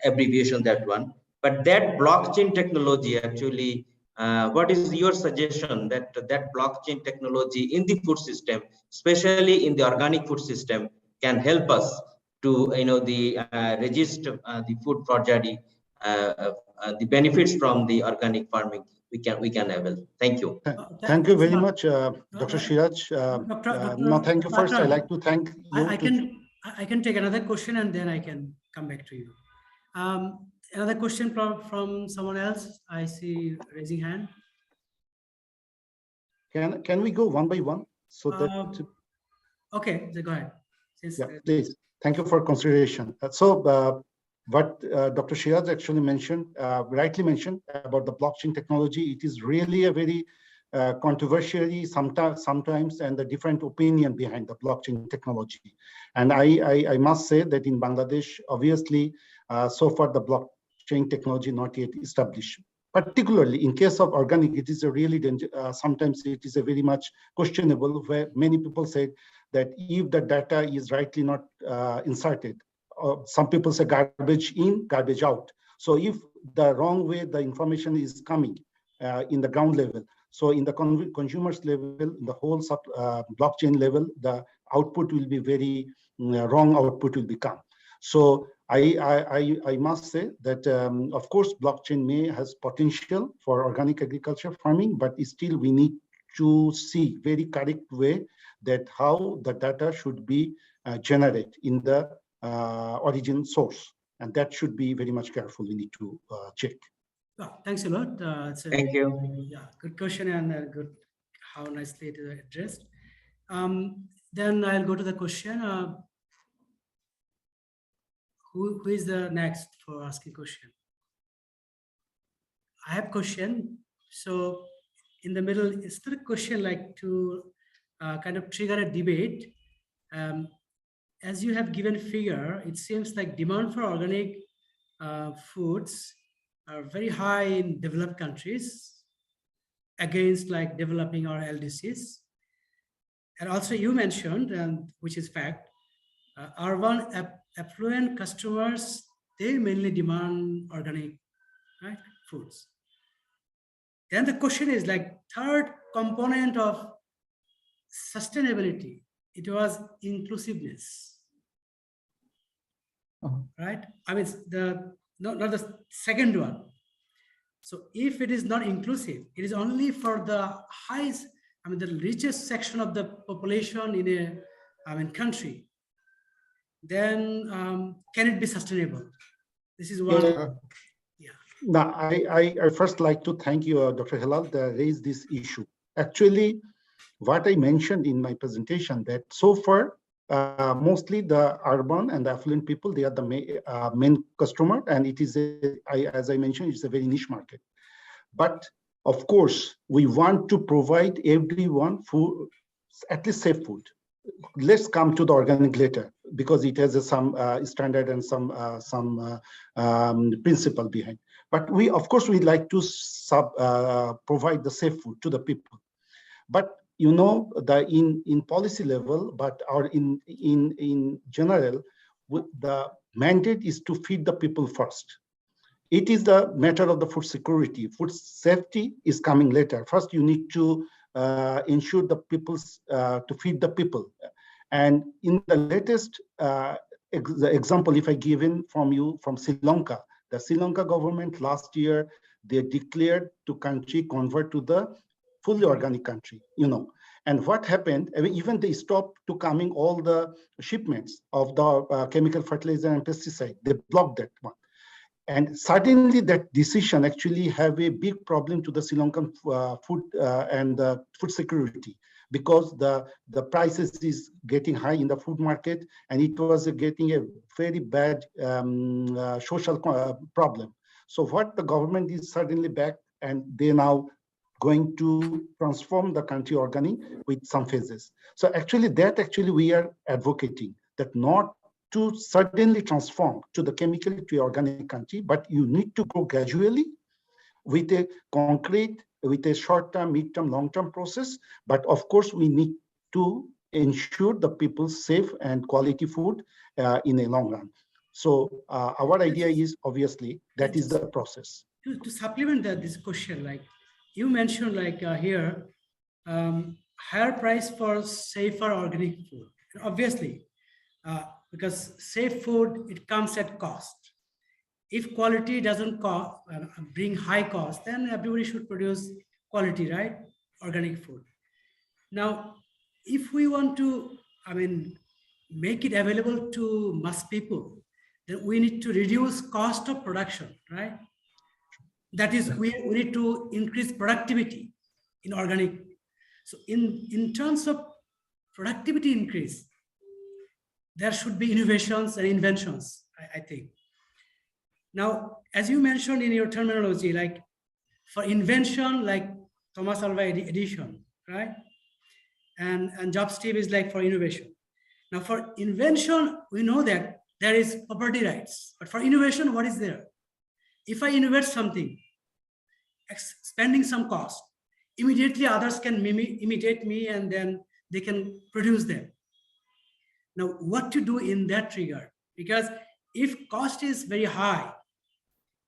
abbreviation, that one. But that blockchain technology actually, what is your suggestion that blockchain technology in the food system, especially in the organic food system, can help us to register the food fragility, the benefits from the organic farming we can avail. Thank you. Thank you Thanks a very lot. much, Dr. Shiraj. No, thank you first. I'd like to thank you. I can take another question and then I can come back to you. Another question from someone else. I see raising hand. Can we go one by one so that? Okay, so go ahead. Yeah, please. Thank you for consideration. So what Dr. Shiraj actually mentioned, rightly mentioned about the blockchain technology, it is really a very controversially sometimes and the different opinion behind the blockchain technology. And I must say that in Bangladesh, obviously, so far the blockchain technology not yet established. Particularly in case of organic, it is a really sometimes it is a very much questionable, where many people say that if the data is rightly not inserted, some people say garbage in, garbage out. So if the wrong way the information is coming in the ground level, so in the consumers level, in the whole blockchain level, the output will be very wrong output will become. So I must say that, of course, blockchain has potential for organic agriculture farming, but still we need to see very correct way that how the data should be generated in the origin source. And that should be very much careful. We need to check. Oh, thanks a lot. Thank you. Yeah, good question and good how nicely it is addressed. Then I'll go to the question. Who is the next for asking question? I have question. So in the middle, is there a question like to kind of trigger a debate? As you have given figure, it seems like demand for organic foods are very high in developed countries against like developing or LDCs. And also you mentioned, which is fact, urban affluent customers, they mainly demand organic, right, foods. Then the question is like third component of sustainability, it was inclusiveness, right? I mean, not the second one. So if it is not inclusive, it is only for the highest, I mean, the richest section of the population in a country, then can it be sustainable? This is one. Yeah. Now, I first like to thank you, Dr. Hilal, that raised this issue. Actually, what I mentioned in my presentation that so far, mostly the urban and the affluent people, they are the main customer, and it is, as I mentioned, it's a very niche market. But of course, we want to provide everyone food, at least safe food. Let's come to the organic later because it has some standard and some principle behind. But we, of course, we'd like to provide the safe food to the people. But you know, in policy level, or in general, the mandate is to feed the people first. It is the matter of the food security. Food safety is coming later. First, you need to ensure the people's to feed the people. And in the latest example, if I given from Sri Lanka, the Sri Lanka government last year, they declared to country convert to the fully organic country, you know. And what happened, I mean, even they stopped to coming all the shipments of the chemical fertilizer and pesticide, they blocked that one. And certainly that decision actually have a big problem to the Sri Lankan food and food security, because the prices is getting high in the food market, and it was getting a very bad social problem. So what the government is suddenly back, and they now going to transform the country organic with some phases. So actually we are advocating that not to suddenly transform to the chemical to organic country, but you need to go gradually with a concrete, with a short-term, mid-term, long-term process. But of course, we need to ensure the people's safe and quality food in a long run. So our idea is obviously that is the process. To supplement this question, like you mentioned, like here, higher price for safer organic food. Obviously, because safe food, it comes at cost. If quality doesn't bring high cost, then everybody should produce quality, right? Organic food. Now, if we want to, make it available to mass people, then we need to reduce cost of production, right? That is, we need to increase productivity in organic. So in terms of productivity increase, there should be innovations and inventions, I think. Now, as you mentioned in your terminology, like for invention, like Thomas Alva Edison, right? And Job Steve is like for innovation. Now for invention, we know that there is property rights, but for innovation, what is there? If I innovate something, spending some cost, immediately others can imitate me, and then they can produce them. Now, what to do in that regard? Because if cost is very high,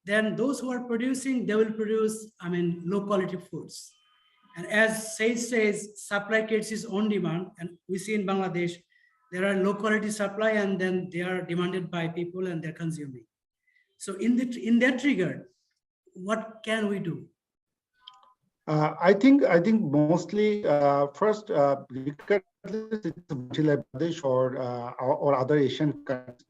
then those who are producing, they will produce, low quality foods. And as Shaikh says, supply creates its own demand. And we see in Bangladesh, there are low quality supply, and then they are demanded by people and they're consuming. So in that regard, what can we do? I think mostly first, regardless it's Bangladesh or other Asian countries,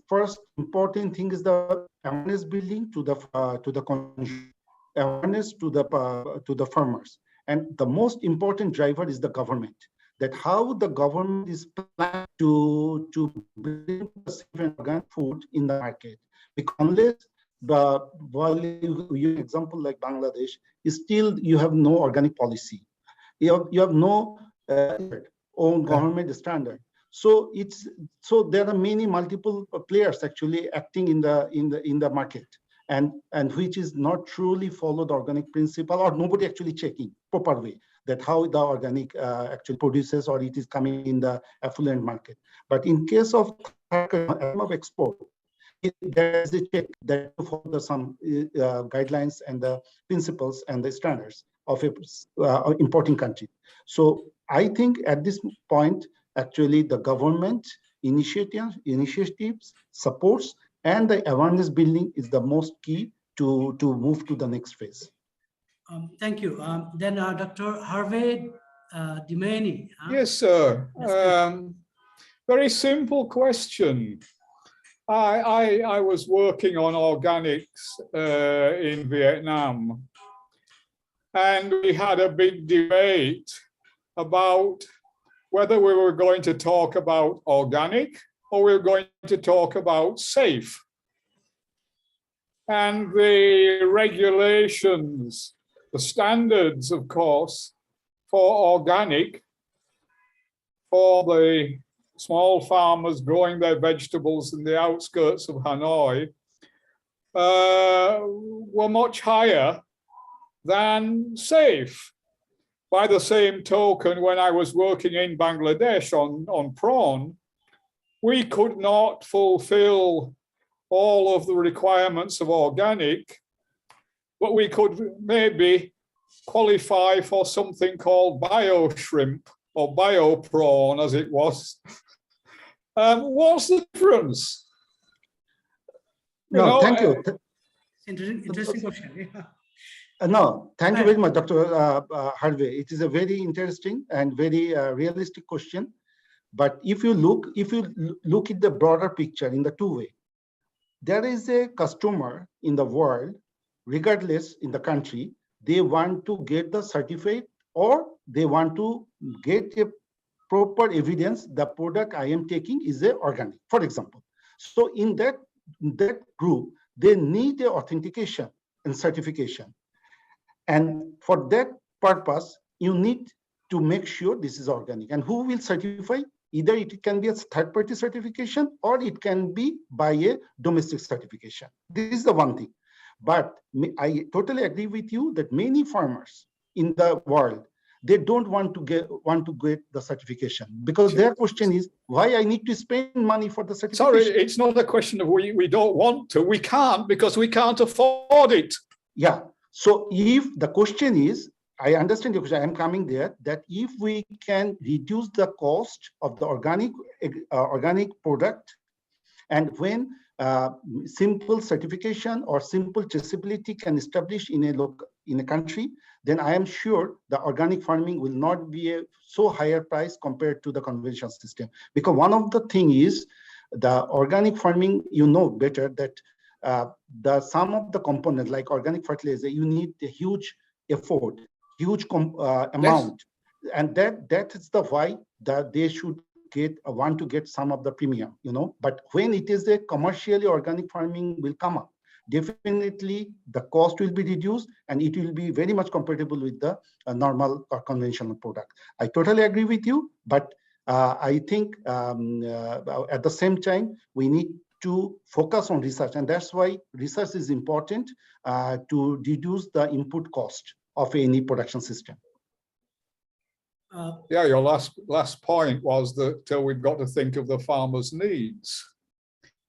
first important thing is the awareness building to the consumer, awareness to the farmers, and the most important driver is the government. That how the government is planning to bring the safe and organic food in the market, because unless while you example like Bangladesh, is still you have no organic policy, you have no own government standard. So there are many multiple players actually acting in the market, and which is not truly follow the organic principle, or nobody actually checking proper way that how the organic actually produces, or it is coming in the affluent market. But in case of export, there is a check that to follow some guidelines and the principles and the standards of a importing country. So I think at this point, actually the government initiatives, supports, and the awareness building is the most key to move to the next phase. Thank you. Then Dr. Harvey Dimani. Yes, sir. Very simple question. I was working on organics in Vietnam, and we had a big debate about whether we were going to talk about organic or we were going to talk about safe. And the regulations, the standards, of course, for organic, for the small farmers growing their vegetables in the outskirts of Hanoi, were much higher than safe. By the same token, when I was working in Bangladesh on prawn, we could not fulfill all of the requirements of organic, but we could maybe qualify for something called bio shrimp or bio prawn, as it was. What's the difference? Thank you. Interesting question. Yeah. No, thank you very much, Dr. Harvey. It is a very interesting and very realistic question. But if you look at the broader picture in the two way, there is a customer in the world, regardless in the country, they want to get the certificate or they want to get a proper evidence the product I am taking is a organic, for example. So in that group, they need a authentication and certification. And for that purpose, you need to make sure this is organic. And who will certify? Either it can be a third-party certification or it can be by a domestic certification. This is the one thing. But I totally agree with you that many farmers in the world, they don't want to get the certification because their question is why I need to spend money for the certification. Sorry, it's not a question of we don't want to. We can't because we can't afford it. Yeah. So if the question is, I understand your question, I'm coming there, that if we can reduce the cost of the organic product, and when simple certification or simple traceability can establish in a country, then I am sure the organic farming will not be a so higher price compared to the conventional system. Because one of the thing is the organic farming, you know better that some of the components like organic fertilizer, you need a huge effort, huge amount, yes. And that is the why that they should want to get some of the premium, you know. But when it is a commercially organic farming will come up, definitely the cost will be reduced and it will be very much compatible with the normal or conventional product. I totally agree with you, but I think at the same time we need to focus on research, and that's why research is important to reduce the input cost of any production system. Yeah, your last point was that we've got to think of the farmers' needs.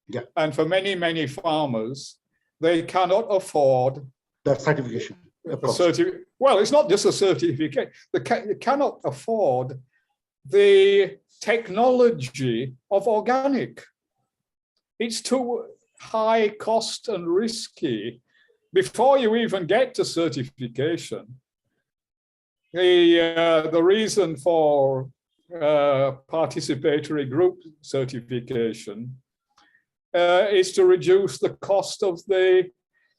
Yeah. And for many farmers, they cannot afford the certification. Well, it's not just a certificate. They cannot afford the technology of organic. It's too high cost and risky. Before you even get to certification, the reason for participatory group certification is to reduce the cost of the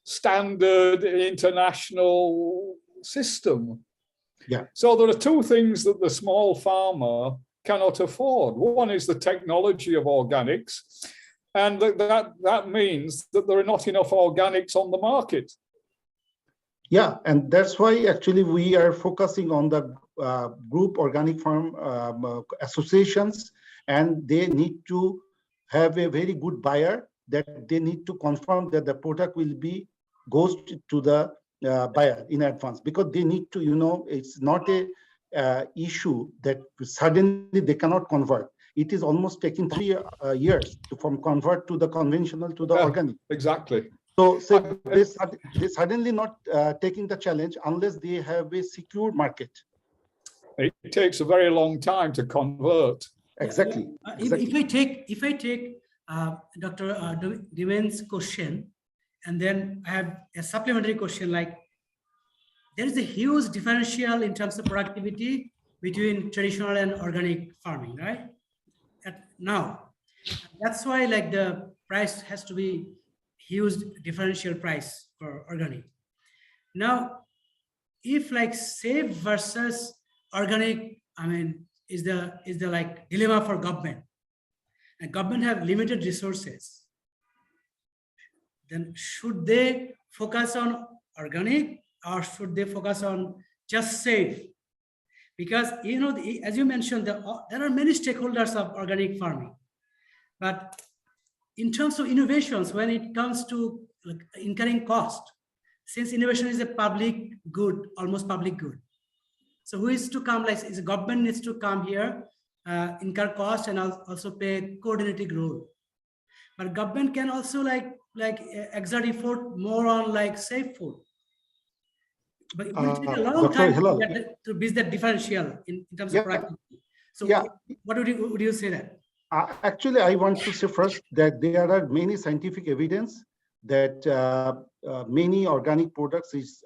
standard international system. Yeah. So there are two things that the small farmer cannot afford. One is the technology of organics, and that means that there are not enough organics on the market. Yeah, and that's why actually we are focusing on the group organic farm associations, and they need to have a very good buyer that they need to confirm that the product will be goes to the buyer in advance, because they need to, you know, it's not a issue that suddenly they cannot convert. It is almost taking 3 years from convert to the conventional to the organic. Exactly. So they suddenly not taking the challenge unless they have a secure market. It takes a very long time to convert. Exactly. If I take Dr. Dimen's question, and then I have a supplementary question, like there is a huge differential in terms of productivity between traditional and organic farming, right? Now, that's why like the price has to be huge differential price for organic. Now, if like safe versus organic, I mean, is the like dilemma for government, and government have limited resources, then should they focus on organic or should they focus on just safe? Because, you know, as you mentioned, there are many stakeholders of organic farming, but in terms of innovations, when it comes to like incurring cost, since innovation is a public good, almost public good, so who is to come? Like, is the government needs to come here, incur cost, and also play coordinating role. But government can also like exert effort more on like safe food. But it will take a long time to build that differential in terms of productivity. So what would you say that? Actually, I want to say first that there are many scientific evidence that many organic products is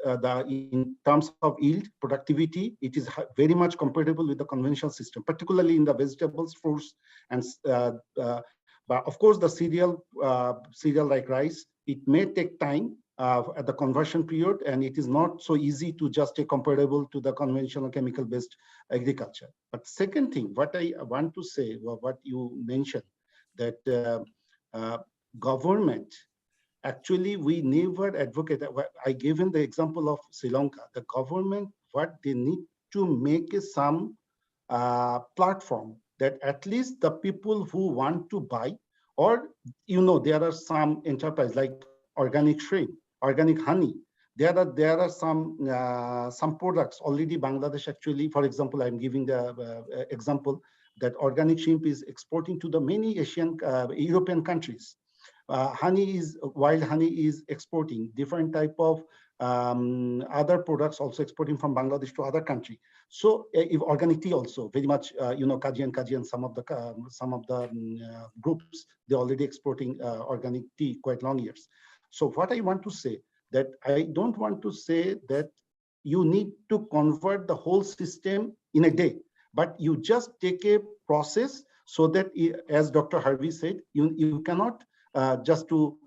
in terms of yield, productivity, it is very much compatible with the conventional system, particularly in the vegetables, fruits, and But of course, the cereal like rice, it may take time at the conversion period, and it is not so easy to just comparable to the conventional chemical-based agriculture. But second thing, what I want to say, what you mentioned, that government, actually, we never advocate. I given the example of Sri Lanka. The government, what they need to make is some platform that at least the people who want to buy, or there are some enterprise like organic shrimp, organic honey. There are some products already Bangladesh actually. For example, I'm giving the example that organic shrimp is exporting to the many Asian, European countries. Wild honey is exporting. Different type of other products also exporting from Bangladesh to other country. So if organic tea also very much, Kaji and some of the groups, they're already exporting organic tea quite long years. So what I want to say, that I don't want to say that you need to convert the whole system in a day, but you just take a process so that, as Dr. Harvey said, you cannot just to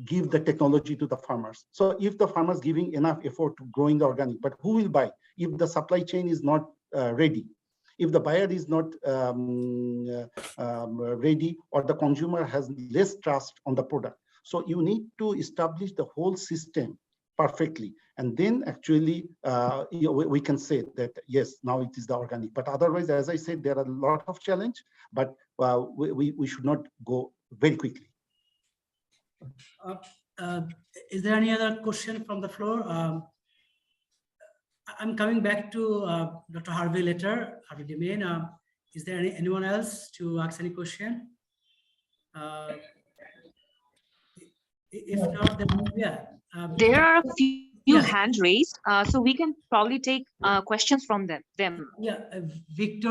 give the technology to the farmers. So if the farmers giving enough effort to growing the organic, but who will buy if the supply chain is not ready? If the buyer is not ready, or the consumer has less trust on the product. So you need to establish the whole system perfectly. And then actually we can say that, yes, now it is the organic. But otherwise, as I said, there are a lot of challenge, but we should not go very quickly. Is there any other question from the floor? I'm coming back to Dr. Harvey later, Harvey Demain. Is there anyone else to ask any question? If not, then yeah. There are a few hands raised, so we can probably take questions from them. Yeah, Victor,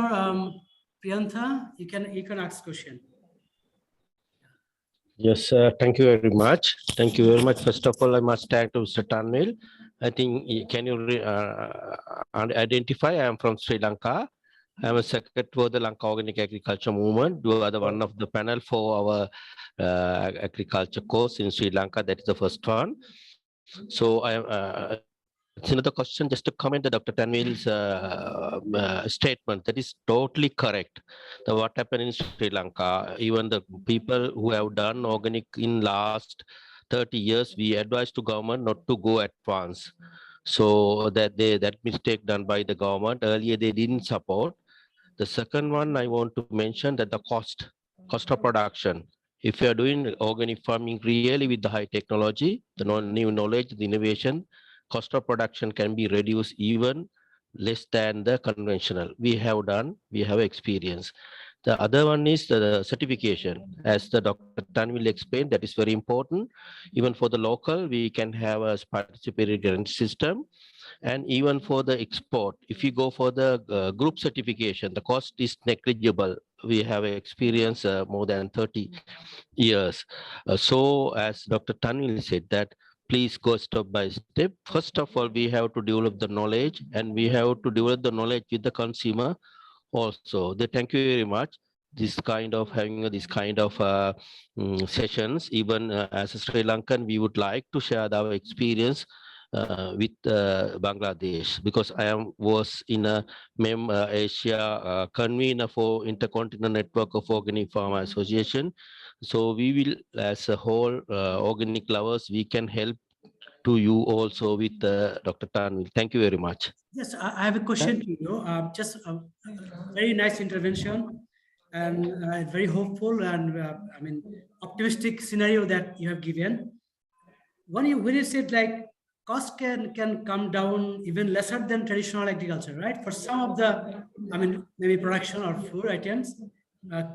Priyantha, you can ask question. Yes, thank you very much. Thank you very much. First of all, I must thank to Mr. Tanveer. I think, can you identify? I am from Sri Lanka. I am a secretary for the Lanka Organic Agriculture Movement. You are the one of the panel for our agriculture course in Sri Lanka. That is the first one. So I am. It's another question, just to comment on Dr. Tanveer's statement. That is totally correct. What happened in Sri Lanka, even the people who have done organic in last 30 years, we advise to government not to go advance. So that mistake done by the government, earlier they didn't support. The second one I want to mention that the cost of production. If you are doing organic farming really with the high technology, the new knowledge, the innovation, cost of production can be reduced even less than the conventional. We have experience. The other one is the certification. As the Dr. Tanveer explained, that is very important. Even for the local, we can have a participatory guarantee system. And even for the export, if you go for the group certification, the cost is negligible. We have experience more than 30 years. So as Dr. Tanveer said that, please go step by step. First of all, we have to develop the knowledge, and we have to develop the knowledge with the consumer also. Thank you very much. This kind of having this kind of sessions, even as a Sri Lankan, we would like to share our experience with Bangladesh, because I was in a Asia convener for Intercontinental Network of Organic Farmer Association. So we will, as a whole, organic lovers, we can help to you also with Dr. Tanveer. Thank you very much. Yes, I have a question to you. Just a very nice intervention, and very hopeful and I mean optimistic scenario that you have given. When you said like cost can come down even lesser than traditional agriculture, right? For some of the, I mean, maybe production or food items.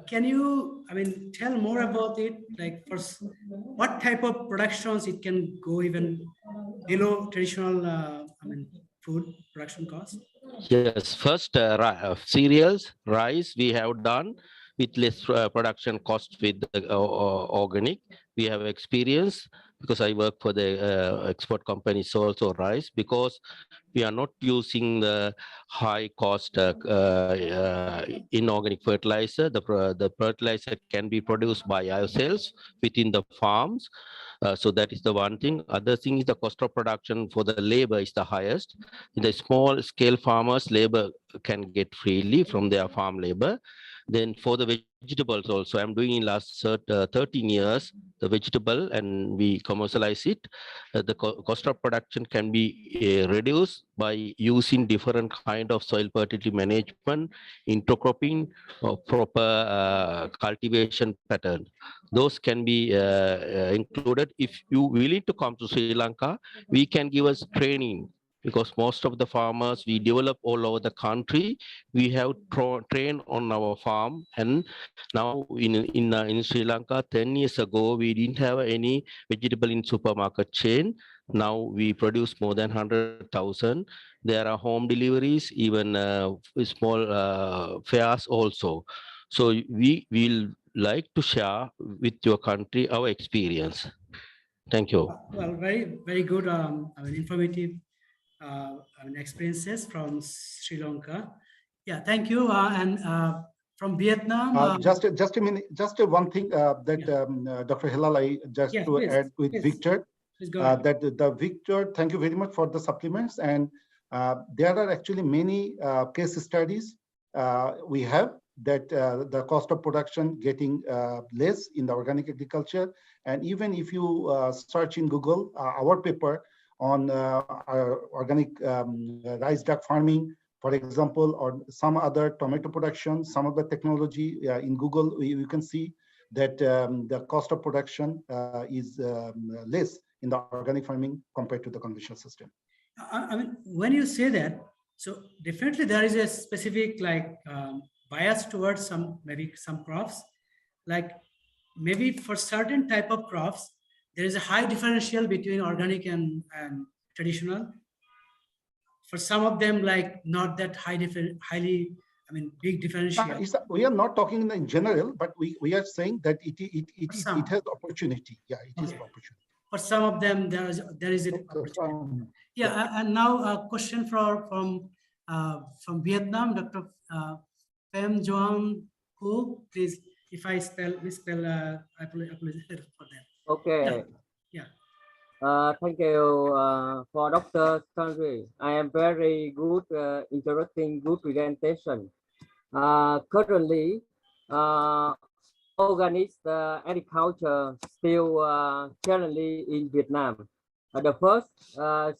Can you, I mean, tell more about it? Like for what type of productions it can go even below traditional, I mean, food production cost? Yes, first cereals, rice we have done with less production cost with organic. We have experience. because I work for the export company, so also rice, because we are not using the high cost inorganic fertilizer. The fertilizer can be produced by ourselves within the farms. So that is the one thing. Other thing is the cost of production for the labor is the highest. In the small scale farmers, labor can get freely from their farm labor. Then for the vegetables also, I'm doing in last 13 years, the vegetable, and we commercialize it. The cost of production can be reduced by using different kind of soil fertility management, intercropping, or proper cultivation pattern. Those can be included. If you willing to come to Sri Lanka, we can give us training, because most of the farmers we develop all over the country. We have trained on our farm, and now in Sri Lanka 10 years ago we didn't have any vegetable in supermarket chain. Now we produce more than 100,000. There are home deliveries, even small fairs also. So we will like to share with your country our experience. Thank you. Well, very good, informative experiences from Sri Lanka. Yeah, thank you. And from Vietnam. Just a minute, just one thing that Dr. Hilal, I just yes, to please, add with please. Victor, Please go ahead. that the Victor, thank you very much for the supplements. And there are actually many case studies we have that the cost of production getting less in the organic agriculture. And even if you search in Google, our paper on our organic rice duck farming, for example, or some other tomato production, some of the technology in Google, you can see that the cost of production is less in the organic farming compared to the conventional system. I mean, when you say that, so definitely there is a specific bias towards maybe some crops, like maybe for certain type of crops, there is a high differential between organic and traditional. For some of them, like not that big differential. We are not talking in general, but we are saying that it has opportunity. Yeah, it is opportunity. For some of them, there is an opportunity. Yeah, and now a question from Vietnam, Dr. Pham Duong Ho. Please, if I misspell, I apologize for that. Okay. Yeah. Thank you for Dr. Tanveer. I am very good, interesting, good presentation. Currently, organic agriculture still challenging in Vietnam. The first,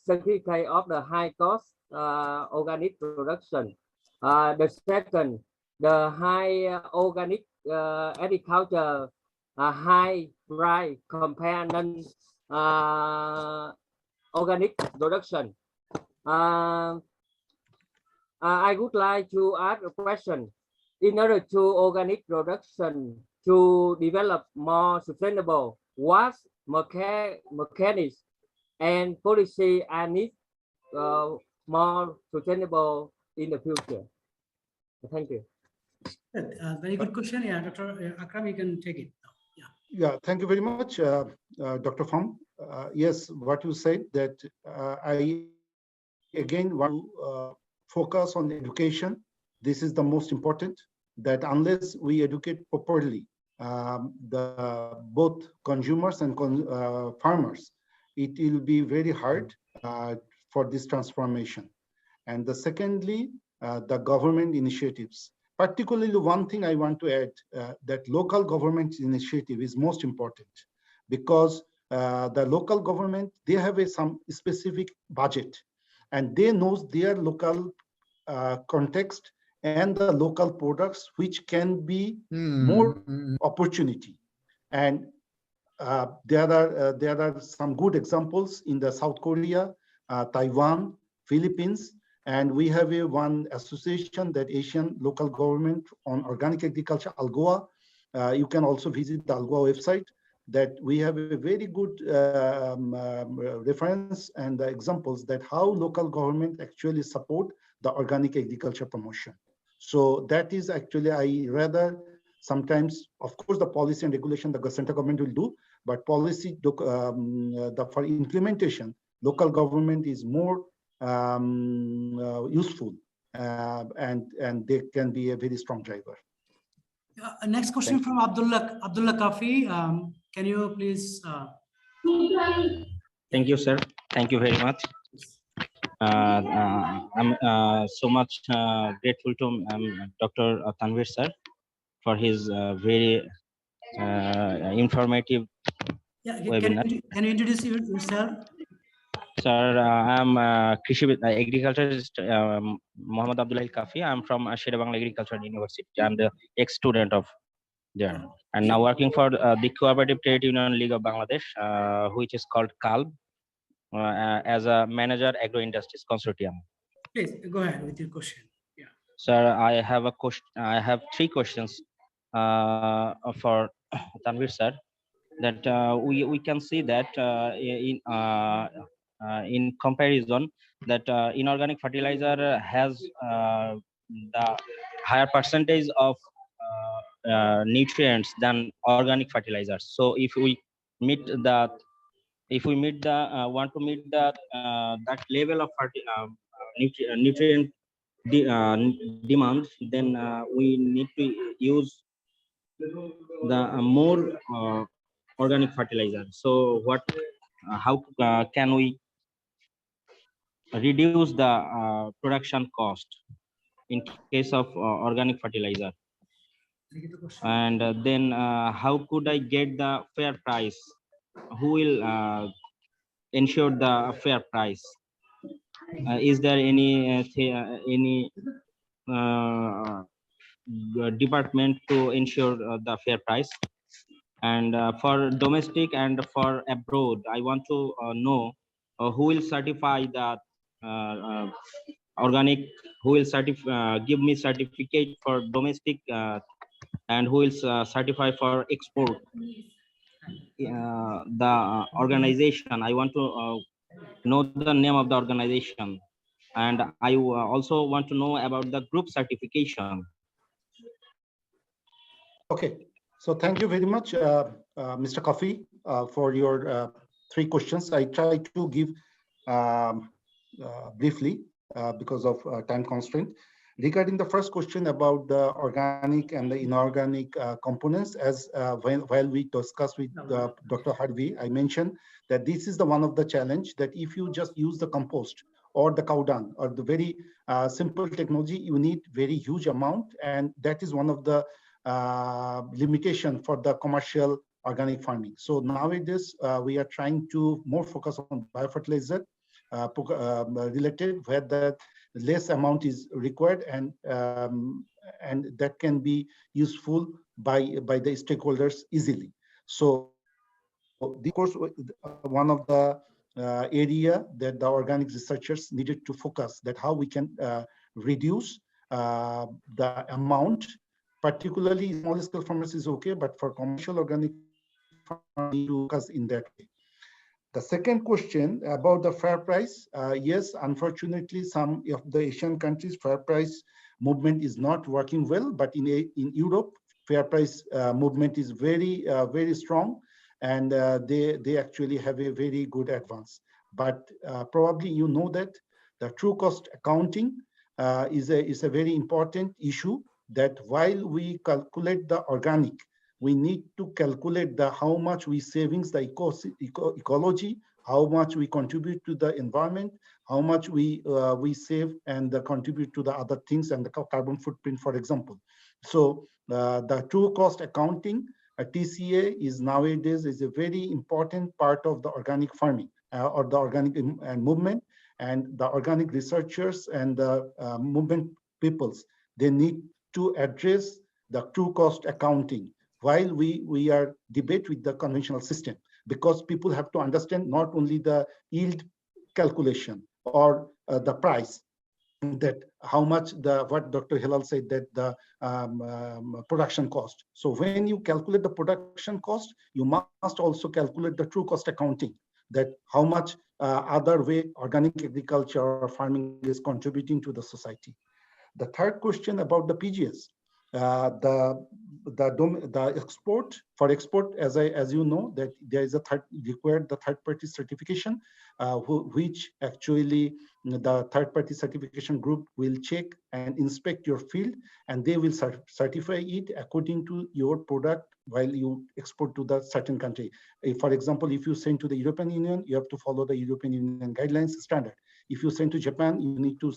certificate of the high cost organic production. The second, the high organic agriculture high price compared non organic production. I would like to ask a question. In order to organic production to develop more sustainable, what mechanics and policy are needed more sustainable in the future? Thank you. Very good question. Yeah, Dr. Akram, you can take it. Yeah, thank you very much, Dr. Pham. Yes, what you said that I again want to focus on education. This is the most important, that unless we educate properly both consumers and farmers, it will be very hard for this transformation. And secondly, the government initiatives. Particularly, one thing I want to add, that local government initiative is most important, because the local government, they have some specific budget, and they know their local context and the local products which can be more opportunity. And there are some good examples in the South Korea, Taiwan, Philippines. And we have one association, that Asian Local Government on Organic Agriculture, ALGOA. You can also visit the ALGOA website, that we have a very good reference and examples that how local government actually support the organic agriculture promotion. So that is actually, I rather sometimes, of course, the policy and regulation the central government will do, but policy for implementation, local government is more useful, and they can be a very strong driver. Next question from Abdullah Kafi. Can you please? Thank you, sir. Thank you very much. I'm so much grateful to Dr. Tanveer sir for his very informative webinar. Can you introduce yourself? Sir, I'm agriculturist Mohammad Abdullah Kafi. I'm from Shaikh Agricultural University. I'm the ex-student of there, and now working for the Cooperative Trade Union League of Bangladesh, which is called CALB, as a manager agro industries consortium. Please go ahead with your question. Yeah. Sir, I have a question. I have 3 questions for Tanveer sir. That we can see that in comparison that inorganic fertilizer has the higher percentage of nutrients than organic fertilizers. So if we meet the want to meet the that level of nutrient demand, then we need to use the more organic fertilizer. So what how can we reduce the production cost in case of organic fertilizer? And then how could I get the fair price? Who will ensure the fair price? Is there any department to ensure the fair price? And for domestic and for abroad, I want to know who will certify that organic, who will give me certificate for domestic, and who will certify for export. The organization, I want to know the name of the organization, and I also want to know about the group certification. Okay, so thank you very much, Mr. Kafi, for your 3 questions. I try to give briefly because of time constraint. Regarding the first question about the organic and the inorganic components, as while we discussed with Dr. Harvey, I mentioned that this is the one of the challenge, that if you just use the compost or the cow dung or the very simple technology, you need very huge amount, and that is one of the limitation for the commercial organic farming. So nowadays we are trying to more focus on biofertilizer related, where the less amount is required, and that can be useful by the stakeholders easily. So of course, one of the area that the organic researchers needed to focus, that how we can reduce the amount, particularly small scale farmers is okay, but for commercial organic farming, to focus in that way. The second question about the fair price, yes, unfortunately, some of the Asian countries, fair price movement is not working well, but in Europe, fair price movement is very strong, and they actually have a very good advance. But probably you know that the true cost accounting is a very important issue, that while we calculate the organic, we need to calculate the how much we savings the ecology, how much we contribute to the environment, how much we save and contribute to the other things, and the carbon footprint, for example. So the true cost accounting, TCA, is nowadays is a very important part of the organic farming or the organic movement, and the organic researchers and the movement peoples, they need to address the true cost accounting while we are debate with the conventional system, because people have to understand not only the yield calculation or the price, that how much what Dr. Hilal said, that the production cost. So when you calculate the production cost, you must also calculate the true cost accounting, that how much other way organic agriculture or farming is contributing to the society. The third question about the PGS, the export, for export, as you know, that there is a required the third-party certification, which actually the third-party certification group will check and inspect your field, and they will certify it according to your product while you export to the certain country. For example, if you send to the European Union, you have to follow the European Union guidelines standard. If you send to Japan, you need to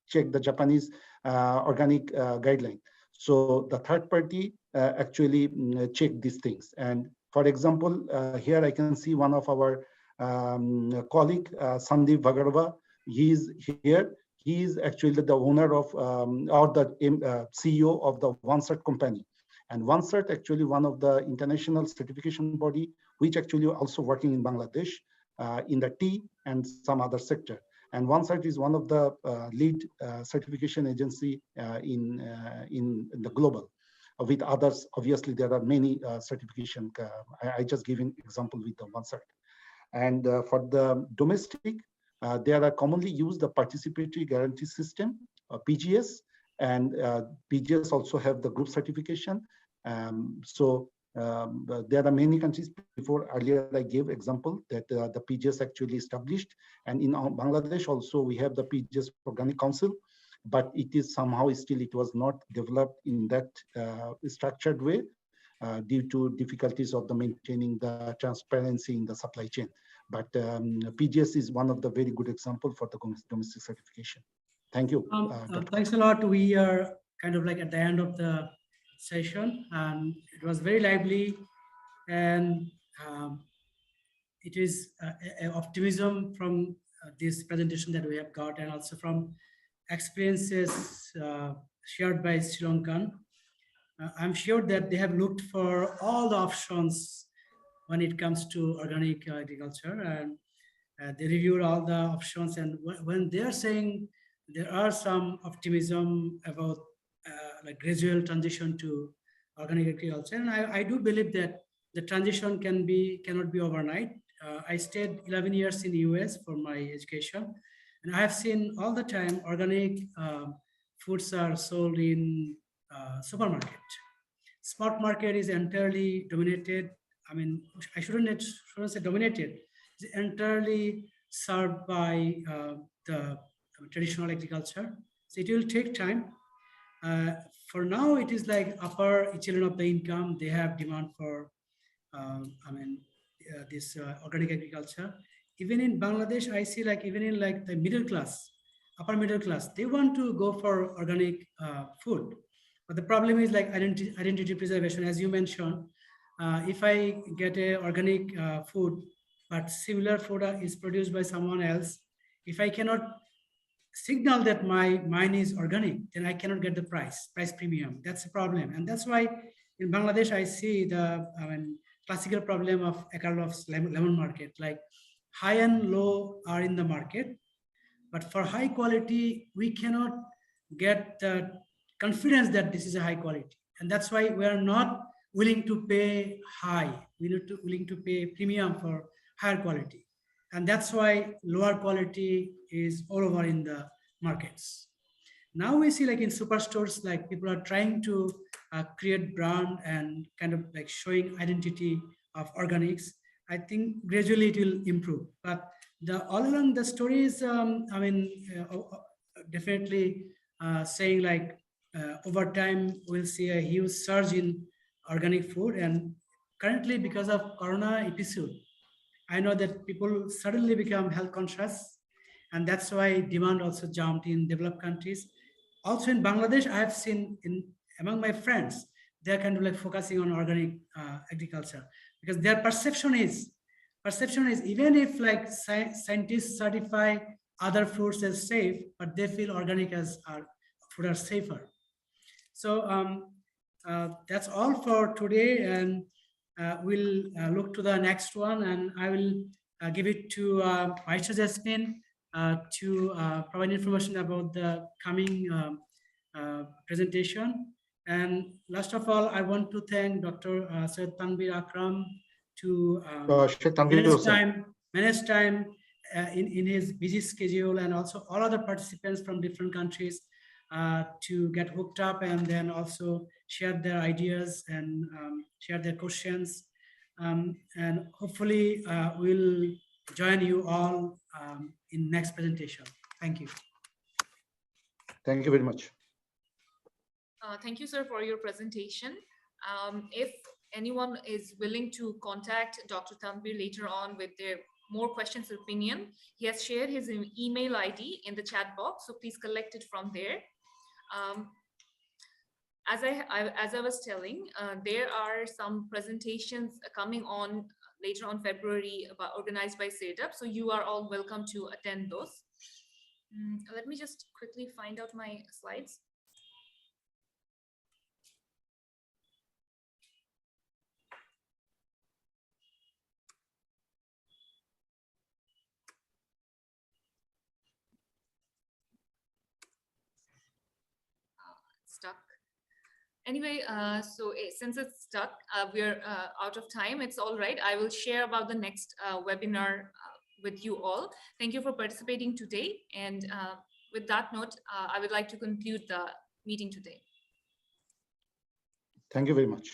check the Japanese organic guideline. So the third party actually check these things. And for example, here I can see one of our colleague, Sandeep Bhagarva. He is here. He is actually the owner of or the CEO of the OneCert company. And OneCert actually one of the international certification body, which actually also working in Bangladesh in the tea and some other sector. And OneCert is one of the lead certification agency in the global. With others, obviously there are many certification. I just give an example with the OneCert. And for the domestic, there are commonly used the participatory guarantee system, PGS, and PGS also have the group certification. There are many countries. Before earlier I gave example that the PGS actually established, and in Bangladesh also we have the PGS Organic Council, but it is somehow still it was not developed in that structured way due to difficulties of the maintaining the transparency in the supply chain. But PGS is one of the very good example for the domestic certification. Thank you. Thanks a lot. We are kind of like at the end of the session, and it was very lively, and it is optimism from this presentation that we have got, and also from experiences shared by Sri Lankan. I'm sure that they have looked for all the options when it comes to organic agriculture, and they reviewed all the options. And when they are saying there are some optimism about like gradual transition to organic agriculture, and I do believe that the transition cannot be overnight. I stayed 11 years in the US for my education, and I have seen all the time organic foods are sold in supermarket. Spot market is entirely dominated. I mean, I shouldn't say dominated. It's entirely served by the traditional agriculture. So it will take time. For now, it is like upper echelon of the income. They have demand for, this organic agriculture. Even in Bangladesh, I see like even in like the middle class, upper middle class, they want to go for organic food. But the problem is like identity preservation, as you mentioned. If I get a organic food, but similar food is produced by someone else, if I cannot signal that mine is organic, then I cannot get the price premium. That's a problem. And that's why in Bangladesh, I see the classical problem of Ekarlov's lemon market, like high and low are in the market, but for high quality, we cannot get the confidence that this is a high quality. And that's why we are not willing to pay high. We're willing to pay premium for higher quality. And that's why lower quality is all over in the markets. Now we see like in superstores, like people are trying to create brand and kind of like showing identity of organics. I think gradually it will improve. But all along the story is, definitely saying like over time, we'll see a huge surge in organic food. And currently because of Corona episode, I know that people suddenly become health conscious, and that's why demand also jumped in developed countries. Also in Bangladesh, I have seen among my friends, they're kind of like focusing on organic agriculture, because their perception is even if like scientists certify other foods as safe, but they feel organic as food are safer. So that's all for today, and we'll look to the next one, and I will give it to Aisha Jasmine to provide information about the coming presentation. And last of all, I want to thank Dr. Syed Tanveer Akram to manage time in his busy schedule, and also all other participants from different countries to get hooked up and then also share their ideas and share their questions. And hopefully we'll join you all in next presentation. Thank you. Thank you very much. Thank you, sir, for your presentation. If anyone is willing to contact Dr. Tanveer later on with their more questions or opinion, he has shared his email ID in the chat box, so please collect it from there. As I was telling, there are some presentations coming on later on February organized by CIRDAP, so you are all welcome to attend those. Let me just quickly find out my slides. Stuck. Anyway, so since it's stuck, we're out of time. It's all right. I will share about the next webinar with you all. Thank you for participating today. And with that note, I would like to conclude the meeting today. Thank you very much.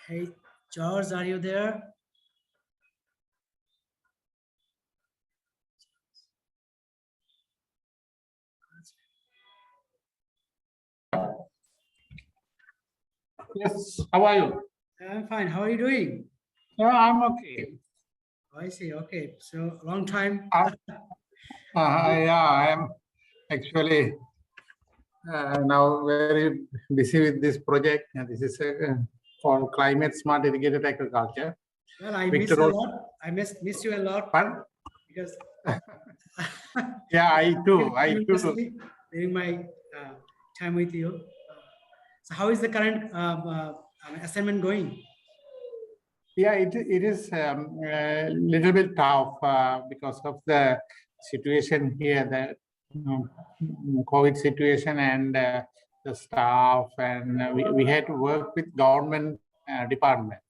Hey, George, are you there? Yes, how are you? I'm fine. How are you doing? Yeah, I'm okay. I see. Okay. So long time. Yeah, I am actually now very busy with this project. And this is called Climate Smart Irrigated Agriculture. Well, I miss you a lot. I miss you a lot. Pardon? Because yeah, I too. During my time with you. So how is the current assignment going? Yeah, it is a little bit tough because of the situation here, the COVID situation and the staff, and we had to work with government departments.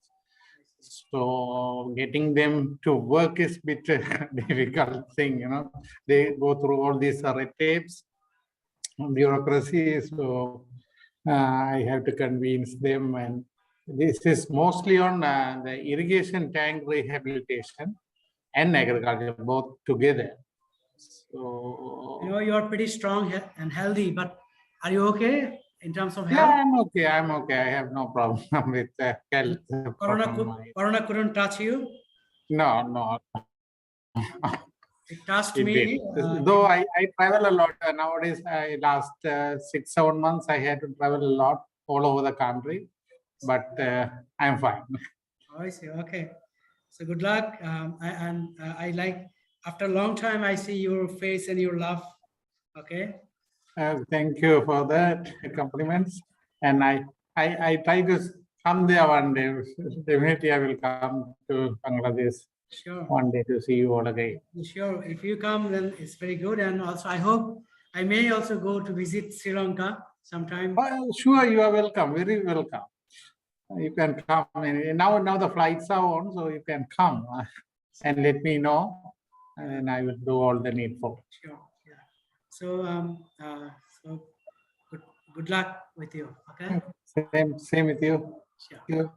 So getting them to work is a bit difficult thing, you know. They go through all these red tapes, bureaucracy. So I have to convince them, and this is mostly on the irrigation tank rehabilitation and agriculture both together. So you know, you're pretty strong and healthy, but are you okay in terms of health? Yeah, I'm okay. I'm okay. I have no problem with health. Corona couldn't touch you? No. It touched me. Though I travel a lot nowadays. Last 6-7 months, I had to travel a lot all over the country, but I'm fine. Oh, I see. Okay. So good luck. I like, after a long time, I see your face and your laugh. Okay. Thank you for that compliments. And I try to come there one day. Definitely, I will come to Bangladesh. Sure. One day to see you all again. Sure. If you come, then it's very good. And also, I hope I may also go to visit Sri Lanka sometime. Sure, you are welcome. Very welcome. You can come. Now the flights are on, so you can come and let me know, and I will do all the needful. Sure. Yeah. So so good luck with you. Okay. Same with you. Sure. Thank you.